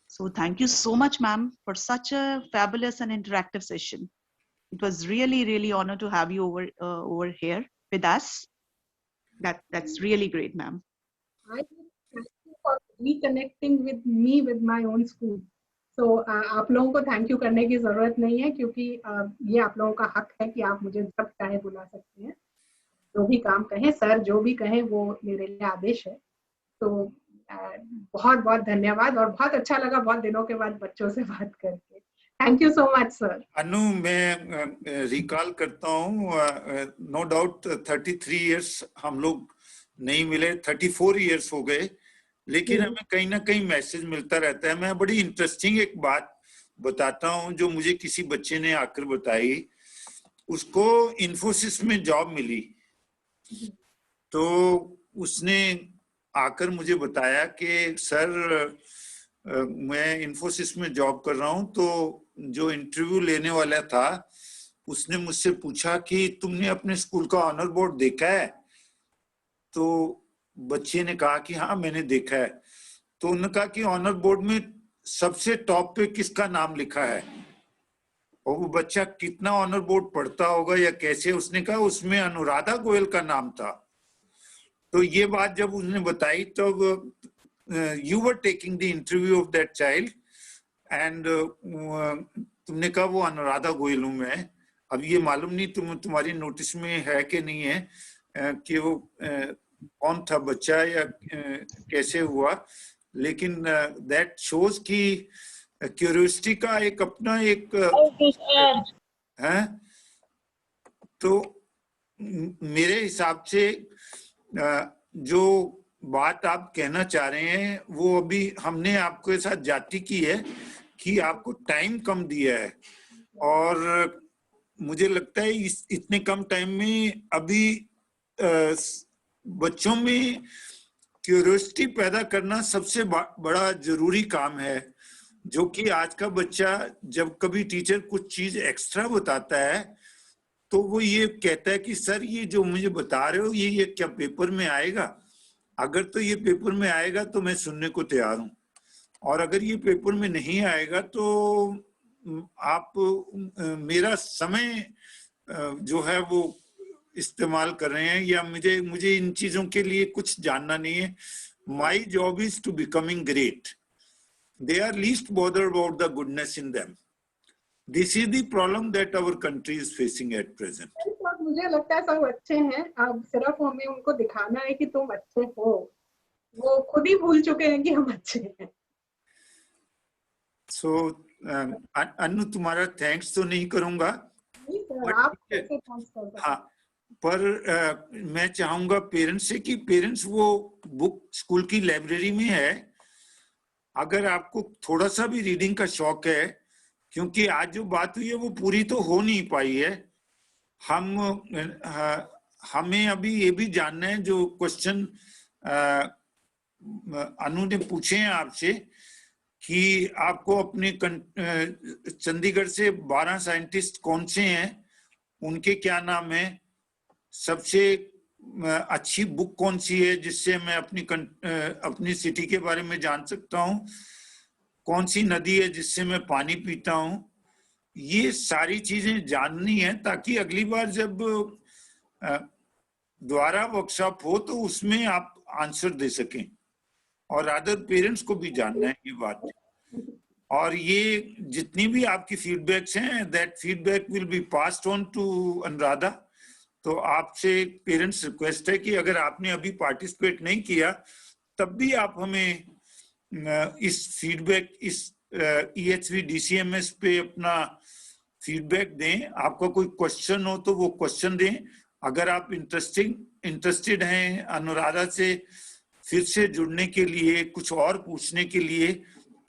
So thank you so much, ma'am, for such a fabulous and interactive session. It was really honor to have you over here with us. That's really great, ma'am.
I thank you for reconnecting with me with my own school. So आप लोगों को thank you करने की जरूरत नहीं है, क्योंकि ये आप लोगों का हक है कि आप मुझे जब चाहे बुला सकते हैं, जो भी काम कहें, सर जो भी कहें वो मेरे लिए आदेश है। तो बहुत बहुत धन्यवाद और बहुत अच्छा लगा बहुत दिनों के बाद बच्चों से बात करके। Thank you so much sir.
Anu, मैं रिकॉल करता हूँ, नो डाउट 33 इयर्स हम लोग नहीं मिले, 34 इयर्स हो गए, लेकिन हमें कहीं ना कहीं मैसेज मिलता रहता है। मैं बड़ी इंटरेस्टिंग एक बात बताता हूँ जो मुझे किसी बच्चे ने आकर बताई। उसको इन्फोसिस में जॉब मिली, तो उसने आकर मुझे बताया कि सर मैं इन्फोसिस में जॉब कर रहा हूं। तो जो इंटरव्यू लेने वाला था उसने मुझसे पूछा कि तुमने अपने स्कूल का ऑनर बोर्ड देखा है? तो बच्चे ने कहा कि हाँ मैंने देखा है। तो उन्होंने कहा कि ऑनर बोर्ड में सबसे टॉप पे किसका नाम लिखा है? और वो बच्चा कितना ऑनर बोर्ड पढ़ता होगा या कैसे, उसने कहा उसमें अनुराधा गोयल का नाम था। तो ये बात जब उसने बताई तब you were taking the interview of that child and तुमने कहा वो अनुराधा गोयल हूं मैं। अब ये मालूम नहीं तुम्हारी नोटिस में है कि नहीं है कि वो कौन था बच्चा या कैसे हुआ, लेकिन दैट शोज की क्यूरियोसिटी का एक अपना एक है। तो मेरे हिसाब से जो बात आप कहना चाह रहे हैं वो अभी हमने आपके साथ जाति की है कि आपको टाइम कम दिया है, और मुझे लगता है इतने कम टाइम में अभी बच्चों में क्यूरियोसिटी पैदा करना सबसे बड़ा जरूरी काम है। जो कि आज का बच्चा जब कभी टीचर कुछ चीज एक्स्ट्रा बताता है तो वो ये कहता है कि सर ये जो मुझे बता रहे हो ये क्या पेपर में आएगा? अगर तो ये पेपर में आएगा तो मैं सुनने को तैयार हूं, और अगर ये पेपर में नहीं आएगा तो आप मेरा समय जो है वो इस्तेमाल कर रहे हैं, या मुझे इन चीजों के लिए कुछ जानना नहीं है. My job is to becoming great. They are least bothered about the goodness in them. This is the problem that our country is facing at present.
मुझे लगता है सब अच्छे हैं, अब सिर्फ हमें उनको दिखाना है कि तुम अच्छे हो. वो खुद ही भूल चुके हैं कि हम अच्छे हैं.
So अनु तुम्हारा थैंक्स तो नहीं करूंगा.
आप कैसे थैंक्स कर सकते हैं?
हाँ, पर मैं चाहूंगा पेरेंट्स से कि पेरेंट्स वो बुक स्कूल की लाइब्रेरी में है, अगर आपको थोड़ा सा भी रीडिंग का शौक है, क्योंकि आज जो बात हुई है वो पूरी तो हो नहीं पाई है. हमें अभी ये भी जानना है, जो क्वेश्चन अनु ने पूछे हैं आपसे, कि आपको अपने चंडीगढ़ से 12 साइंटिस्ट कौन से हैं, उनके क्या नाम है, सबसे अच्छी बुक कौन सी है जिससे मैं अपनी सिटी के बारे में जान सकता हूँ, कौन सी नदी है जिससे मैं पानी पीता हूँ, ये सारी चीजें जाननी है, ताकि अगली बार जब दोबारा वर्कशॉप हो तो उसमें आप आंसर दे सकें. और अदर पेरेंट्स को भी जानना है ये बात. और ये जितनी भी आपकी फीडबैक्स हैं, that feedback will be passed on to Anuradha. तो आपसे पेरेंट्स रिक्वेस्ट है कि अगर आपने अभी पार्टिसिपेट नहीं किया तब भी आप हमें इस फीडबैक, इस EHV DCMS पे अपना फीडबैक दें. आपका कोई क्वेश्चन हो तो वो क्वेश्चन दें. अगर आप इंटरेस्टेड हैं अनुराधा से फिर से जुड़ने के लिए, कुछ और पूछने के लिए,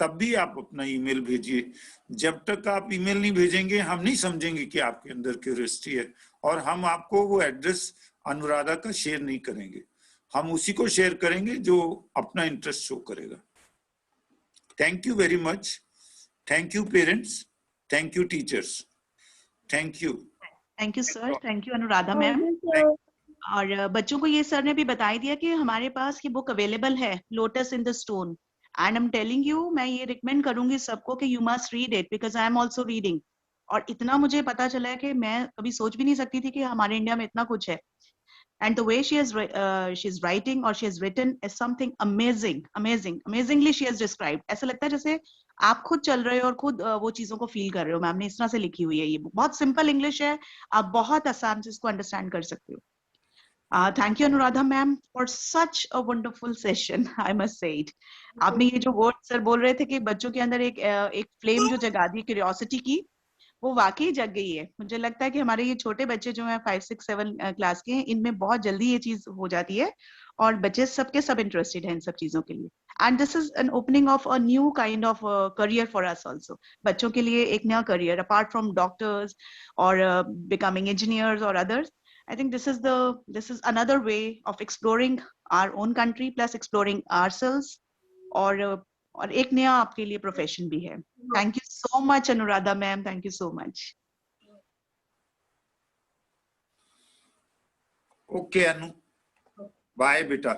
तब भी आप अपना ईमेल भेजिए. जब तक आप ईमेल नहीं भेजेंगे हम नहीं समझेंगे कि आपके अंदर क्यूरियोसिटी है, और हम आपको वो एड्रेस अनुराधा का शेयर नहीं करेंगे. हम उसी को शेयर करेंगे जो अपना इंटरेस्ट शो करेगा. Thank you very much. Thank you parents. Thank you teachers. Thank you.
Thank you sir. Thank you Anuradha ma'am. और बच्चों को ये सर ने भी बता दिया कि हमारे पास ये बुक अवेलेबल है, lotus in the stone. And I am telling you, मैं ये रिकमेंड करूंगी सबको कि you must read it, because I am also reading. और इतना मुझे पता चला है कि मैं कभी सोच भी नहीं सकती थी कि हमारे इंडिया में इतना कुछ है. And the way she's writing or she has written is something amazingly she has described. ऐसा लगता है जैसे आप खुद चल रहे हो और खुद वो चीजों को फील कर रहे हो. मैम ने इस तरह से लिखी हुई है. ये बहुत सिंपल इंग्लिश है, आप बहुत आसान से इसको अंडरस्टैंड कर सकते हो. Thank you Anuradha ma'am for such a wonderful session. I must say it. आपने ये जो वर्ड सर बोल रहे थे कि बच्चों के अंदर एक फ्लेम जो जगा दी क्यूरियोसिटी की, वो वाकई जग गई है. मुझे लगता है कि हमारे ये छोटे बच्चे जो हैं 5, 6, 7 क्लास के हैं, इनमें बहुत जल्दी ये चीज हो जाती है, और बच्चे सबके सब इंटरेस्टेड हैं इन सब चीजों के लिए. And this is an opening of a new kind of career for us also. बच्चों के लिए एक नया करियर, अपार्ट फ्रॉम डॉक्टर्स और बिकमिंग इंजीनियर्स और others. I think this is another way of exploring our own country plus exploring ourselves, और एक नया आपके लिए प्रोफेशन भी है. Thank you so much Anuradha ma'am. Thank you so much.
Okay Anu. Bye beta.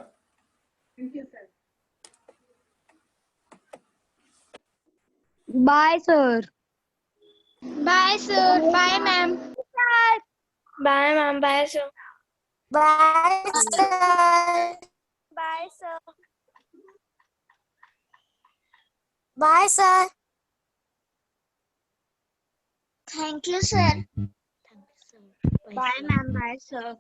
Thank you sir.
Bye sir. Bye sir. Bye ma'am.
Bye ma'am. Bye sir.
Bye sir.
Bye sir.
Bye sir. Thank you sir. Bye ma'am. Bye sir.